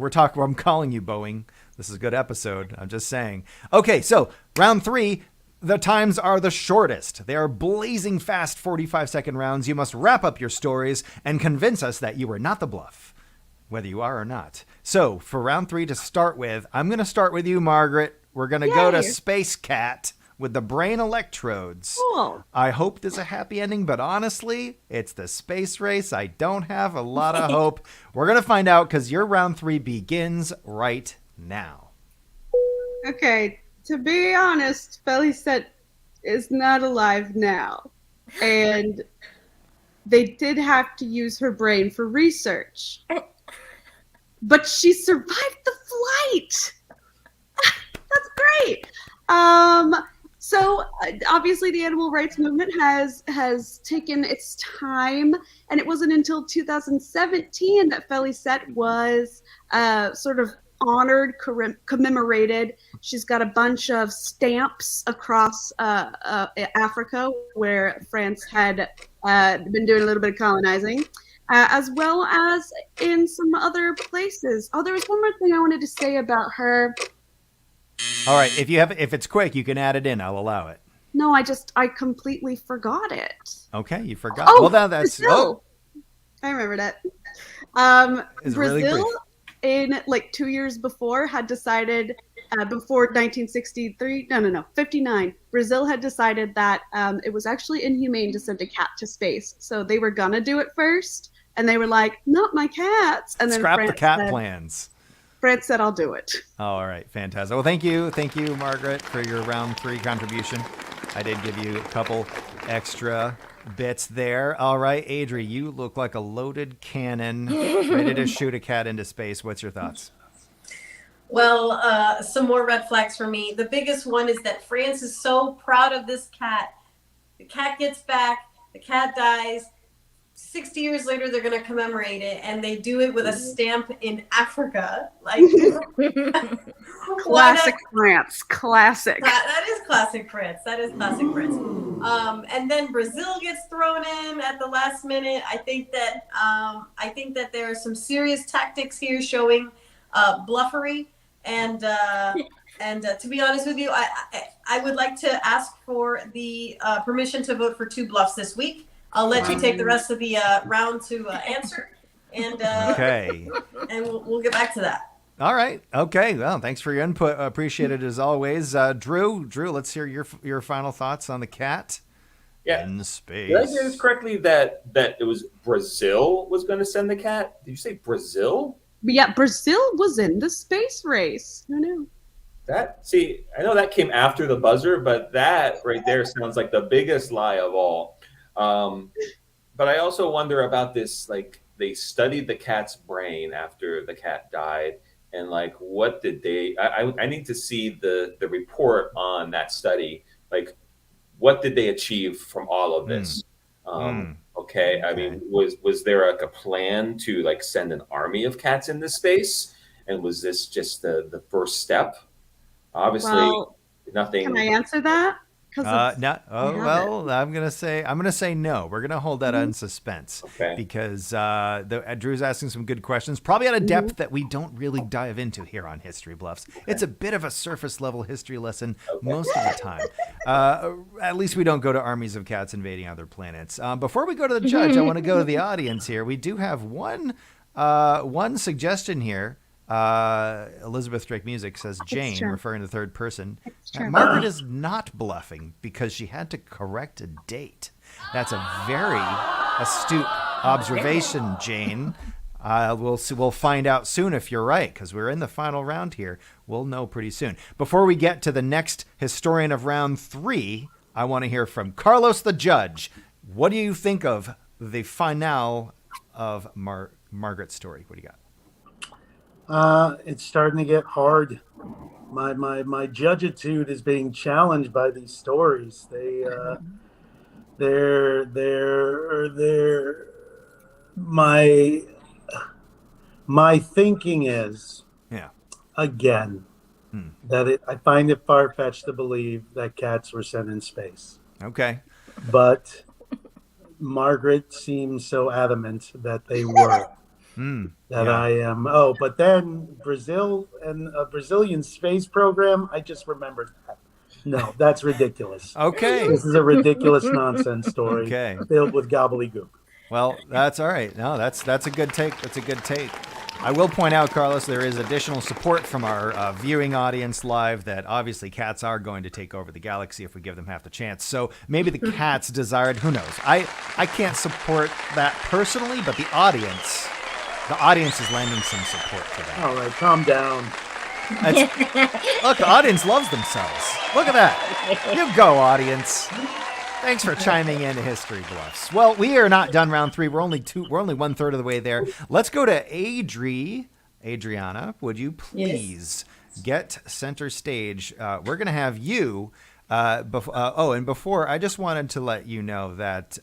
talking. I'm calling you, Boeing. This is a good episode. I'm just saying. Okay, so round 3. The times are the shortest. They are blazing fast 45-second rounds. You must wrap up your stories and convince us that you were not the bluff, whether you are or not. So for round 3 to start with, I'm going to start with you, Margaret. We're going to go to Space Cat with the brain electrodes. Cool. I hope there's a happy ending, but honestly, it's the space race. I don't have a lot of hope. We're going to find out because your round 3 begins right now. Okay, to be honest, Felicet is not alive now. And they did have to use her brain for research. But she survived the flight. That's great. So obviously the animal rights movement has taken its time, and it wasn't until 2017 that Felicet was sort of honored, commemorated. She's got a bunch of stamps across Africa, where France had been doing a little bit of colonizing, as well as in some other places. Oh, there was one more thing I wanted to say about her. All right, if it's quick, you can add it in. I'll allow it. No, I completely forgot it. Okay, you forgot. Oh, well, that's Brazil. I remembered it. Brazil, in like 2 years before, had decided before 1963. No, 59. Brazil had decided that it was actually inhumane to send a cat to space, so they were gonna do it first, and they were like, "Not my cats," and then scrap France the cat said, plans. France said, "I'll do it." Oh, all right, fantastic. Well, thank you, Margaret, for your round 3 contribution. I did give you a couple extra bits there. All right, Adri, you look like a loaded cannon, ready to shoot a cat into space. What's your thoughts? Well, some more red flags for me. The biggest one is that France is so proud of this cat. The cat gets back, the cat dies. 60 years later, they're going to commemorate it, and they do it with a stamp in Africa. Like, Classic France. Classic. that is classic France. That is classic France. And then Brazil gets thrown in at the last minute. I think that there are some serious tactics here showing bluffery. And to be honest with you, I would like to ask for the permission to vote for 2 bluffs this week. I'll let you take the rest of the round to answer, and Okay. and we'll get back to that. All right. Okay. Well, thanks for your input. Appreciate it as always. Drew, let's hear your final thoughts on the cat Yeah. in space. Did I hear this correctly that it was Brazil was going to send the cat? Did you say Brazil? But yeah, Brazil was in the space race. Who knew? I know that came after the buzzer, but that right there sounds like the biggest lie of all. But I also wonder about this, like they studied the cat's brain after the cat died, and like what did they I need to see the report on that study. Like what did they achieve from all of this? Okay. I mean, was there like a plan to like send an army of cats into space? And was this just the first step? Obviously, Well, nothing. can I answer that? No. Oh well, I'm gonna say no. We're gonna hold that in suspense because Drew's asking some good questions, probably at a depth that we don't really dive into here on History Bluffs. It's a bit of a surface level history lesson most of the time. At least we don't go to armies of cats invading other planets. Before we go to the judge, I want to go to the audience here. We do have one suggestion here. Elizabeth Drake Music says Jane, referring to the third person. Margaret is not bluffing because she had to correct a date. That's a very astute observation, Jane. We'll find out soon if you're right, because we're in the final round here. We'll know pretty soon. Before we get to the next historian of round 3, I want to hear from Carlos the judge. What do you think of the finale of Margaret's story? What do you got? It's starting to get hard. My judgitude is being challenged by these stories. My thinking is, again, that I find it far-fetched to believe that cats were sent in space. Okay. But Margaret seems so adamant that they were. I am. But then Brazil and a Brazilian space program. I just remembered that. No, that's ridiculous. Okay. This is a ridiculous nonsense story filled with gobbledygook. Well, that's all right. No, that's a good take. That's a good take. I will point out, Carlos, there is additional support from our viewing audience live that obviously cats are going to take over the galaxy if we give them half the chance. So maybe the cats desired, who knows? I can't support that personally, but the audience is lending some support to that. All right, calm down. Look, the audience loves themselves. Look at that. You go, audience. Thanks for chiming in to History Bluffs. Well, we are not done round 3. We're only 1/3 of the way there. Let's go to Adri. Adriana, would you please get center stage? We're going to have you. Before, I just wanted to let you know that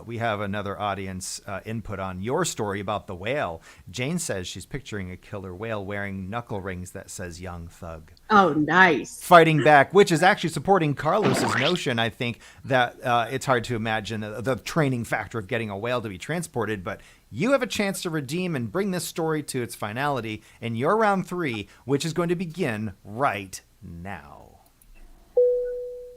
we have another audience input on your story about the whale. Jane says she's picturing a killer whale wearing knuckle rings that says young thug. Oh, nice. Fighting back, which is actually supporting Carlos's notion, I think, that it's hard to imagine the training factor of getting a whale to be transported, but you have a chance to redeem and bring this story to its finality in your round 3, which is going to begin right now.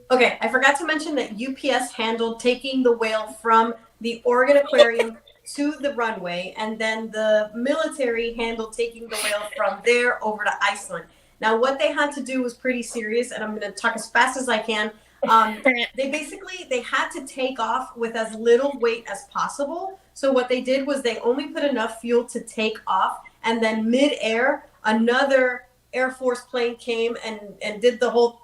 Okay, I forgot to mention that UPS handled taking the whale from the Oregon Aquarium to the runway, and then the military handled taking the whale from there over to Iceland. Now, what they had to do was pretty serious, and I'm going to talk as fast as I can. They had to take off with as little weight as possible. So what they did was they only put enough fuel to take off, and then mid-air, another Air Force plane came and did the whole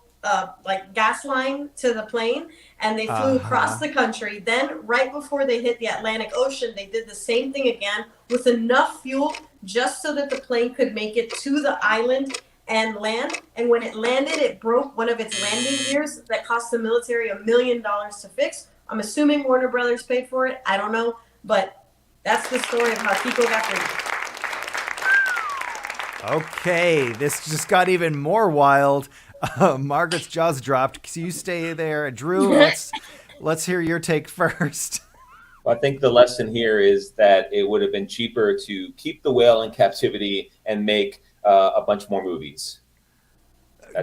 gas line to the plane, and they flew across the country. Then right before they hit the Atlantic Ocean, they did the same thing again with enough fuel just so that the plane could make it to the island and land. And when it landed, it broke one of its landing gears that cost the military $1 million to fix. I'm assuming Warner Brothers paid for it. I don't know, but that's the story of how Kiko got free. Okay, this just got even more wild. Margaret's jaws dropped. So you stay there. Drew, let's hear your take first. Well, I think the lesson here is that it would have been cheaper to keep the whale in captivity and make a bunch more movies.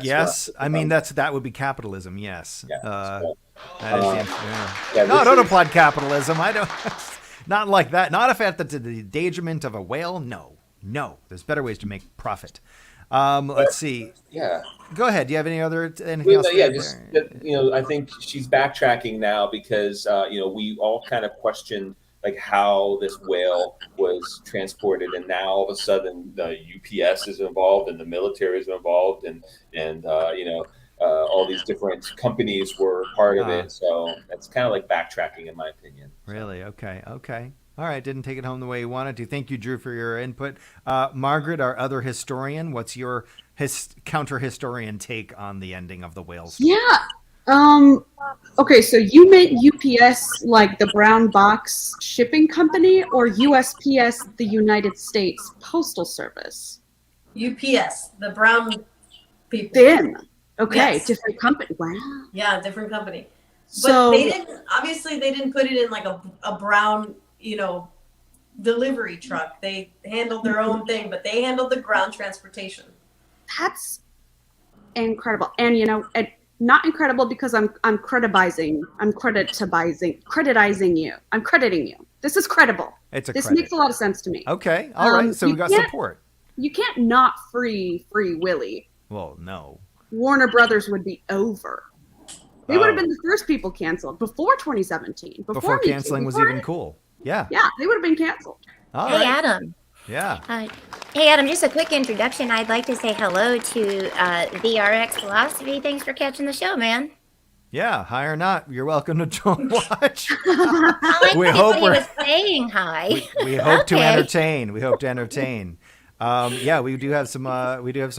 Yes, I mean that would be capitalism. Yes, Yeah, that is yeah, no, don't applaud capitalism. I don't. Not like that. Not if at the endangerment of a whale. No. There's better ways to make profit. Let's see. Yeah. Go ahead. Do you have anything else? Yeah, just I think she's backtracking now because we all kind of questioned like how this whale was transported, and now all of a sudden the UPS is involved and the military is involved, and all these different companies were part of it. So it's kind of like backtracking, in my opinion. Really? Okay. All right. Didn't take it home the way you wanted to. Thank you, Drew, for your input. Margaret, our other historian, what's your counter-historian take on the ending of the whale story? Yeah. Okay, so you meant UPS, like the brown box shipping company, or USPS, the United States Postal Service? UPS, the brown people. Then, okay, Yes. different company. Wow. Yeah, different company. But So they didn't put it in like a brown, delivery truck. They handled their own thing, but they handled the ground transportation. that's incredible, and not incredible because I'm crediting you. I'm crediting you. This is credible. It's a This credit. makes a lot of sense to me. Okay. All right. So we got support. You can't not free Willy. Well, no. Warner Brothers would be over. They would have been the first people canceled before 2017. Before Me Too, canceling was before even cool. Yeah. Yeah, they would have been canceled. All Hey, right. Adam. Yeah. Hey, Adam, just a quick introduction. I'd like to say hello to VRX Philosophy. Thanks for catching the show, man. Yeah. Hi or not, you're welcome to join watch. I like We that hope he we're- was saying hi. We hope to Okay. entertain. Yeah, we do have some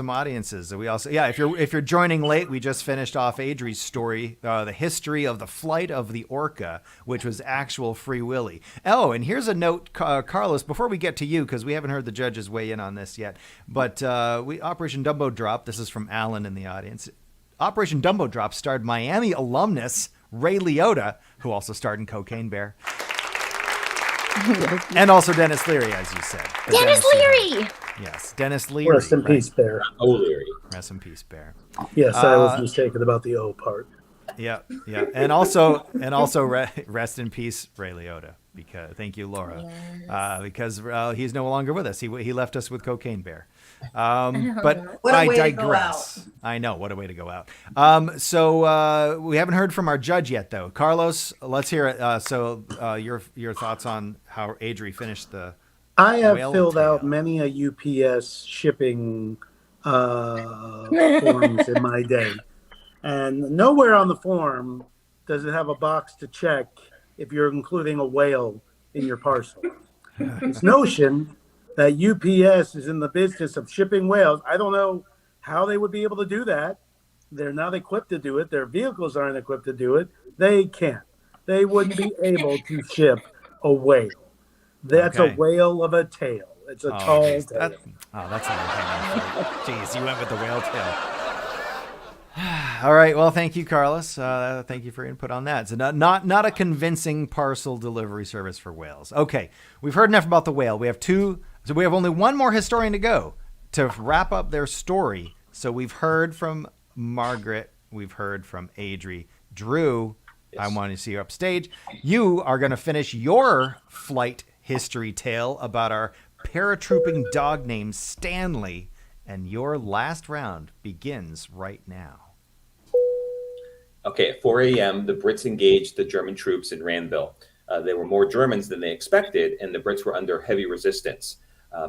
audiences. We also, if you're joining late, we just finished off Adri's story, the history of the flight of the orca, which was actual Free Willy. Oh, and here's a note, Carlos, before we get to you, because we haven't heard the judges weigh in on this yet. But Operation Dumbo Drop. This is from Alan in the audience. Operation Dumbo Drop starred Miami alumnus Ray Liotta, who also starred in Cocaine Bear. And also Dennis Leary, as you said. But Dennis Leary! Yes, Dennis Leary. Rest in peace, Bear. O'Leary. Rest in peace, Bear. Yes, I was mistaken about the O part. Yeah. And also rest in peace, Ray Liotta. Because thank you, Laura. Yes. Because he's no longer with us. He left us with Cocaine Bear. But What a I way to go digress. I know, what a way to go out. So we haven't heard from our judge yet, though. Carlos, let's hear it. Your thoughts on how Adri finished the I have whale filled tail. out many a UPS shipping forms in my day. And nowhere on the form does it have a box to check if you're including a whale in your parcel. This notion that UPS is in the business of shipping whales, I don't know how they would be able to do that. They're not equipped to do it. Their vehicles aren't equipped to do it. They can't. They wouldn't be able to ship a whale. That's Okay. a whale of a tail. It's a tall geez, tail. that's not Jeez, you went with the whale tail. All right. Well, thank you, Carlos. Thank you for input on that. So not a convincing parcel delivery service for whales. Okay, we've heard enough about the whale. We have only one more historian to go to wrap up their story. So we've heard from Margaret. We've heard from Adri. Drew, Yes. I want to see you upstage. You are going to finish your flight history tale about our paratrooping dog named Stanley. And your last round begins right now. Okay, at 4 a.m., the Brits engaged the German troops in Ranville. There were more Germans than they expected, and the Brits were under heavy resistance.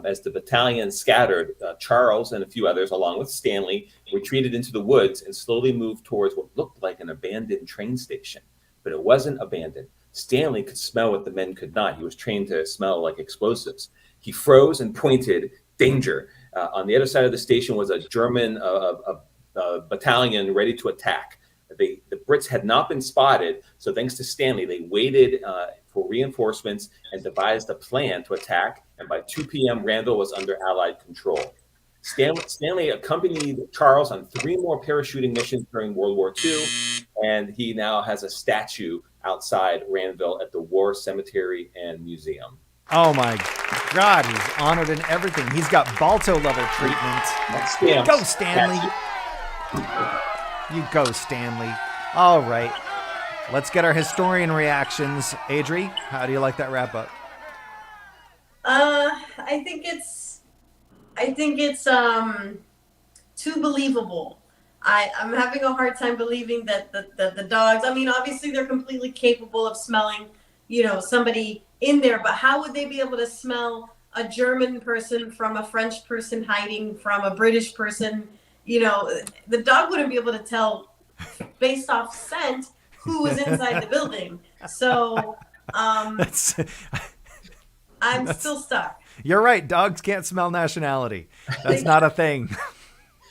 As the battalion scattered, Charles and a few others, along with Stanley, retreated into the woods and slowly moved towards what looked like an abandoned train station. But it wasn't abandoned. Stanley could smell what the men could not. He was trained to smell like explosives. He froze and pointed, danger. On the other side of the station was a German battalion ready to attack. The Brits had not been spotted, so thanks to Stanley, they waited for reinforcements and devised a plan to attack. And by 2 p.m., Ranville was under Allied control. Stanley accompanied Charles on 3 more parachuting missions during World War II, and he now has a statue outside Ranville at the War Cemetery and Museum. Oh my God, he's honored in everything. He's got Balto level treatment. Go, Stanley. You go, Stanley. All right. Let's get our historian reactions. Adri, how do you like that wrap up? I think it's too believable. I'm having a hard time believing that the dogs, I mean, obviously they're completely capable of smelling, somebody in there, but how would they be able to smell a German person from a French person hiding from a British person? The dog wouldn't be able to tell based off scent who was inside the building. So I'm still stuck. You're right. Dogs can't smell nationality. That's not a thing.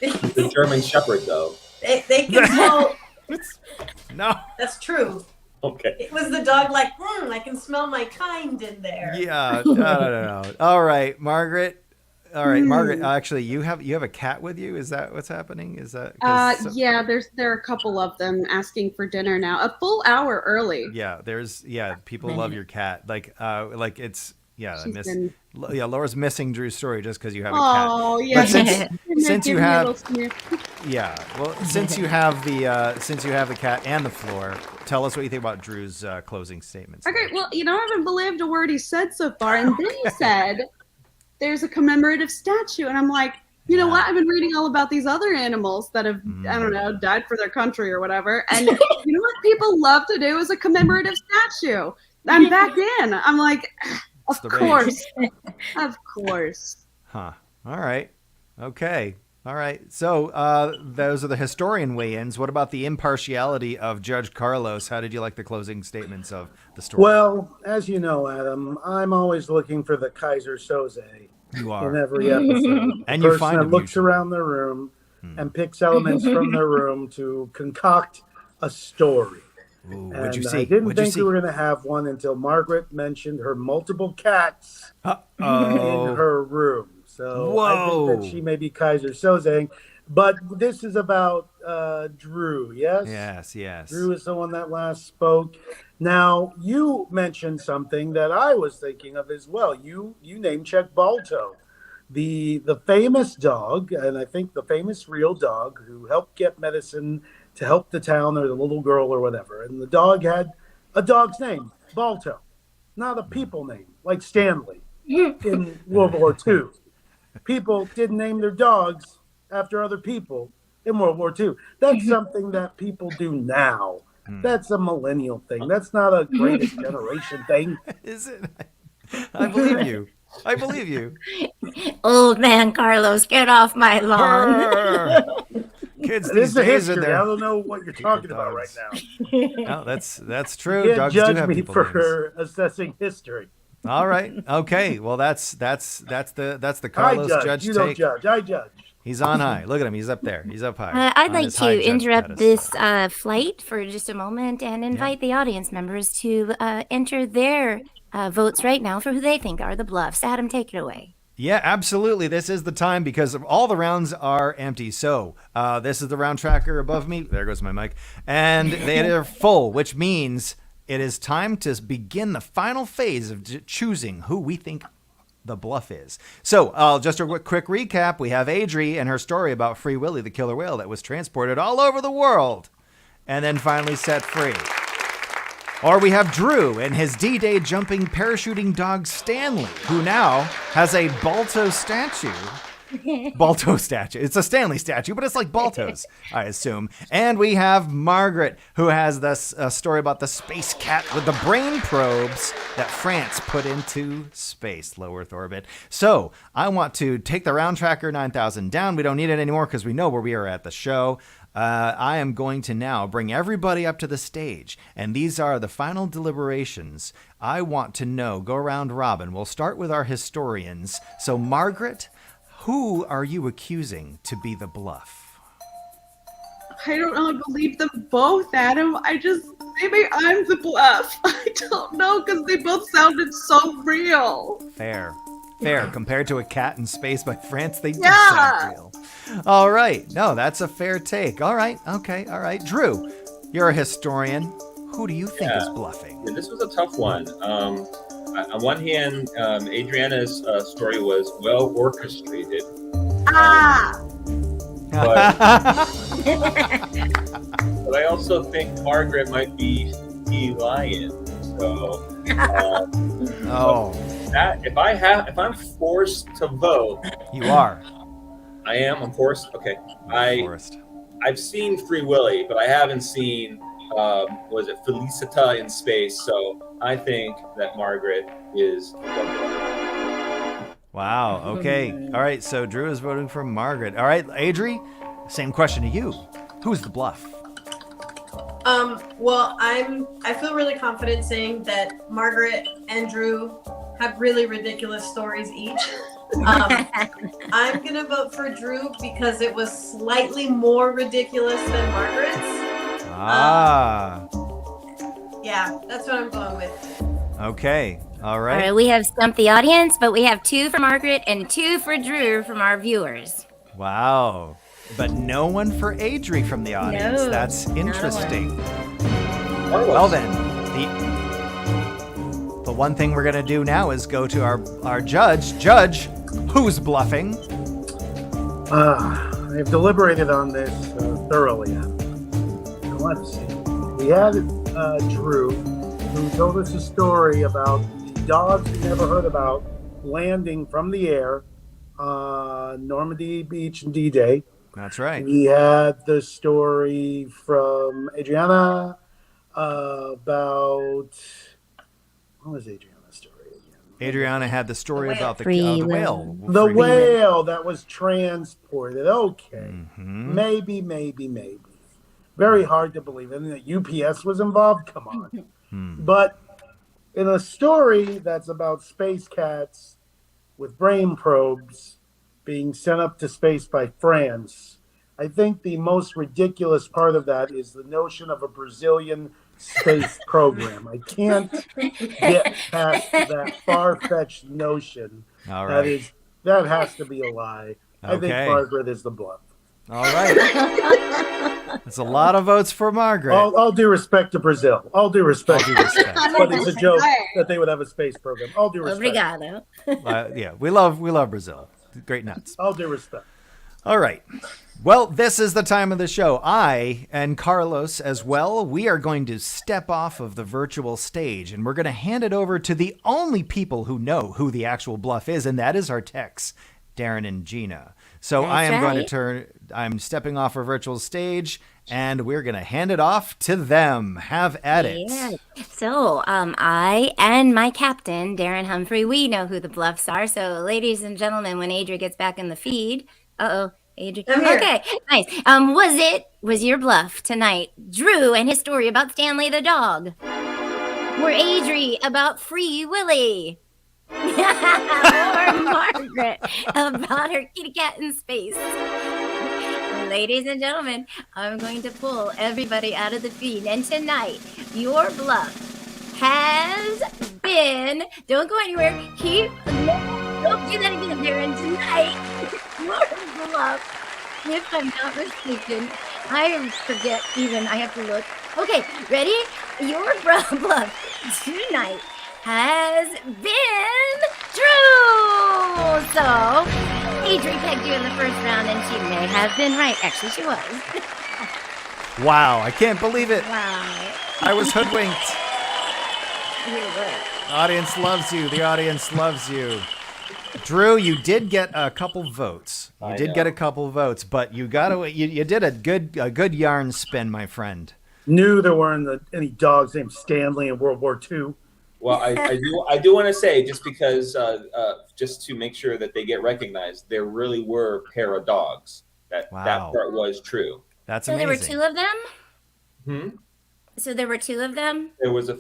The German Shepherd, though. They can smell. No. That's true. Okay. It was the dog like, I can smell my kind in there. Yeah. No. All right, Margaret. All right, Margaret. Actually, you have a cat with you. Is that what's happening? Is that? Yeah. There are a couple of them asking for dinner now. A full hour early. Yeah. People love your cat. Like it's. Yeah, She's Laura's missing Drew's story just because you have a cat. Oh, yeah. Since you have, since you have the cat and the floor, tell us what you think about Drew's closing statements. Okay, well, I haven't believed a word he said so far, and then he said there's a commemorative statue, and I'm like, what? I've been reading all about these other animals that have, I don't know, died for their country or whatever, and you know what people love to do is a commemorative statue. I'm back in. I'm like. Of course. Of course. Huh. All right. Okay. All right. So those are the historian weigh-ins. What about the impartiality of Judge Carlos? How did you like the closing statements of the story? Well, as you know, Adam, I'm always looking for the Kaiser Soze. You are. In every episode. And the you find person him that looks usually. around the room and picks elements from the room to concoct a story. Ooh, And what'd you see? I didn't What'd you think see? we were going to have one until Margaret mentioned her multiple cats in Uh-oh. her room. So I Whoa. think that she may be Kaiser Soze. But this is about Drew, yes? Yes. Drew is the one that last spoke. Now, you mentioned something that I was thinking of as well. You name-checked Balto, the famous dog, and I think the famous real dog who helped get medicine to help the town or the little girl or whatever. And the dog had a dog's name, Balto, not a people name like Stanley in World War II. People didn't name their dogs after other people in World War II. That's something that people do now. That's a millennial thing. That's not a greatest generation thing. Is it? I believe you. Old man Carlos, get off my lawn. Kids This these is a days history. are there. I don't know what you're talking about right now. No, that's true. You can't Dogs do judge have me people for assessing history. names. All right. Okay. Well, that's the I Carlos judge. Judge You take. don't judge. I judge. He's on high. Look at him. He's up there. He's up high. I'd on like his high to judge interrupt pedestal. this flight for just a moment and invite the audience members to enter their votes right now for who they think are the Bluffs. Adam, take it away. Yeah, absolutely. This is the time because all the rounds are empty. So this is the round tracker above me. There goes my mic. And they are full, which means it is time to begin the final phase of choosing who we think the bluff is. So just a quick recap. We have Adri and her story about Free Willy, the killer whale that was transported all over the world and then finally set free. Or we have Drew and his D-Day jumping parachuting dog Stanley, who now has a Balto statue. Balto statue. It's a Stanley statue, but it's like Balto's, I assume. And we have Margaret, who has this story about the space cat with the brain probes that France put into space, low Earth orbit. So I want to take the round tracker 9000 down. We don't need it anymore because we know where we are at the show. I am going to now bring everybody up to the stage, and these are the final deliberations. I want to know, go around robin. We'll start with our historians. So Margaret, Who are you accusing to be the bluff? I don't know. I believe them both, Adam. Maybe I'm the bluff. I don't know because they both sounded so real. Fair. Compared to A Cat in Space by France, they do Yeah. sound real. All right. No, that's a fair take. All right. Okay. All right. Drew, you're a historian. Who do you think is bluffing? Yeah, this was a tough one. On one hand, Adriana's story was well orchestrated. But I also think Margaret might be lying. So, if I'm forced to vote, You are. I am. I'm forced. Okay. Forrest. I've seen Free Willy, but I haven't seen was it Felicita in Space? So I think that Margaret is. Wow. Okay. All right. So Drew is voting for Margaret. All right, Adri, same question to you. Who's the bluff? Well, I feel really confident saying that Margaret and Drew have really ridiculous stories each. I'm gonna vote for Drew because it was slightly more ridiculous than Margaret's. Yeah, that's what I'm going with. Okay. All right. All right, we have stumped the audience, but we have 2 for Margaret and 2 for Drew from our viewers. Wow. But no one for Adri from the audience. No, That's not a interesting. Well then, the one thing we're gonna do now is go to our judge. Judge, who's bluffing? I've deliberated on this thoroughly. Now, let's see. We had Drew, who told us a story about the dogs we never heard about landing from the air on Normandy Beach and D-Day. That's right. We had the story from Adriana about what was Adriana's story again? Adriana had the story about the Free whale. The Free whale that was transported. Okay, Mhm. maybe. Very hard to believe. And the UPS was involved. Come on. But in a story that's about space cats with brain probes being sent up to space by France, I think the most ridiculous part of that is the notion of a Brazilian space program. I can't get past that far-fetched notion. All right. That has to be a lie. I think Okay. Margaret is the bluff. All right. That's a lot of votes for Margaret. All due respect to Brazil. All due respect. All due respect. But it's a joke that they would have a space program. All due respect. Obrigado. Yeah, we love Brazil. Great nuts. All due respect. All right. Well, this is the time of the show. I and Carlos as well, we are going to step off of the virtual stage and we're going to hand it over to the only people who know who the actual bluff is, and that is our techs, Darren and Gina. So That's I'm stepping off our virtual stage and we're going to hand it off to them. Have at it. Yeah. So, I and my captain, Darren Humphrey, we know who the bluffs are. So, ladies and gentlemen, when Adri gets back in the feed, Adri. I'm here. Okay, nice. Was your bluff tonight Drew and his story about Stanley the dog? Or Adri about Free Willy? Or Margaret about her kitty cat in space? Ladies and gentlemen, I'm going to pull everybody out of the feed. And tonight, your bluff has been... Don't go anywhere. Don't do that again, Darren. Tonight, your bluff, if I'm not mistaken, I forget even. I have to look. Okay, ready? Your bluff tonight has been true. So, Adri pegged you in the first round, and she may have been right. Actually, she was. Wow, I can't believe it. Wow. I was hoodwinked. You were. The audience loves you. The audience loves you. Drew, you did get a couple votes. You did get a couple votes, but you did a good yarn spin, my friend. Knew there weren't any dogs named Stanley in World War II. Well, I do want to say, just because, just to make sure that they get recognized, there really were a pair of dogs. That part was true. That's So amazing. there were 2 of them? Hmm? So there were 2 of them? There was a.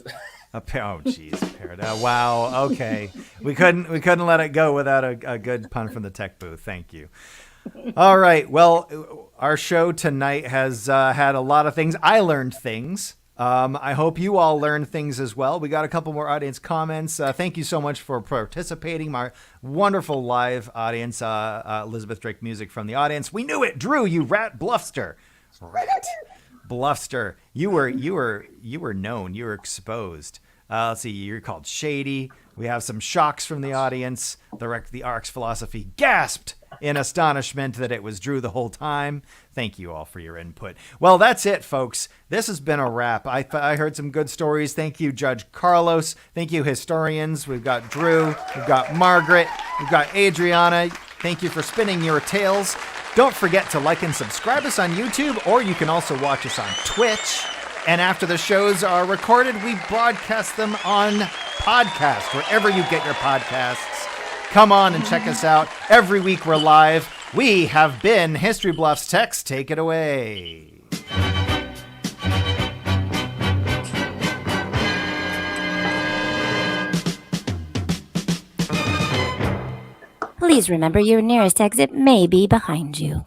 Oh, geez, wow. Okay, we couldn't let it go without a good pun from the tech booth. Thank you. All right. Well, our show tonight has had a lot of things. I learned things. I hope you all learned things as well. We got a couple more audience comments. Thank you so much for participating. My wonderful live audience, Elizabeth Drake Music from the audience. We knew it, Drew. You rat bluffster. Rat bluffster. You were known. You were exposed. Let's see. You're called Shady. We have some shocks from the audience. The Ark's philosophy gasped in astonishment that it was Drew the whole time. Thank you all for your input. Well, that's it, folks. This has been a wrap. I heard some good stories. Thank you, Judge Carlos. Thank you, historians. We've got Drew. We've got Margaret. We've got Adriana. Thank you for spinning your tales. Don't forget to like and subscribe us on YouTube, or you can also watch us on Twitch. And after the shows are recorded, we broadcast them on podcast, wherever you get your podcasts. Come on and check us out. Every week we're live. We have been History Bluffs. Tex, take it away. Please remember your nearest exit may be behind you.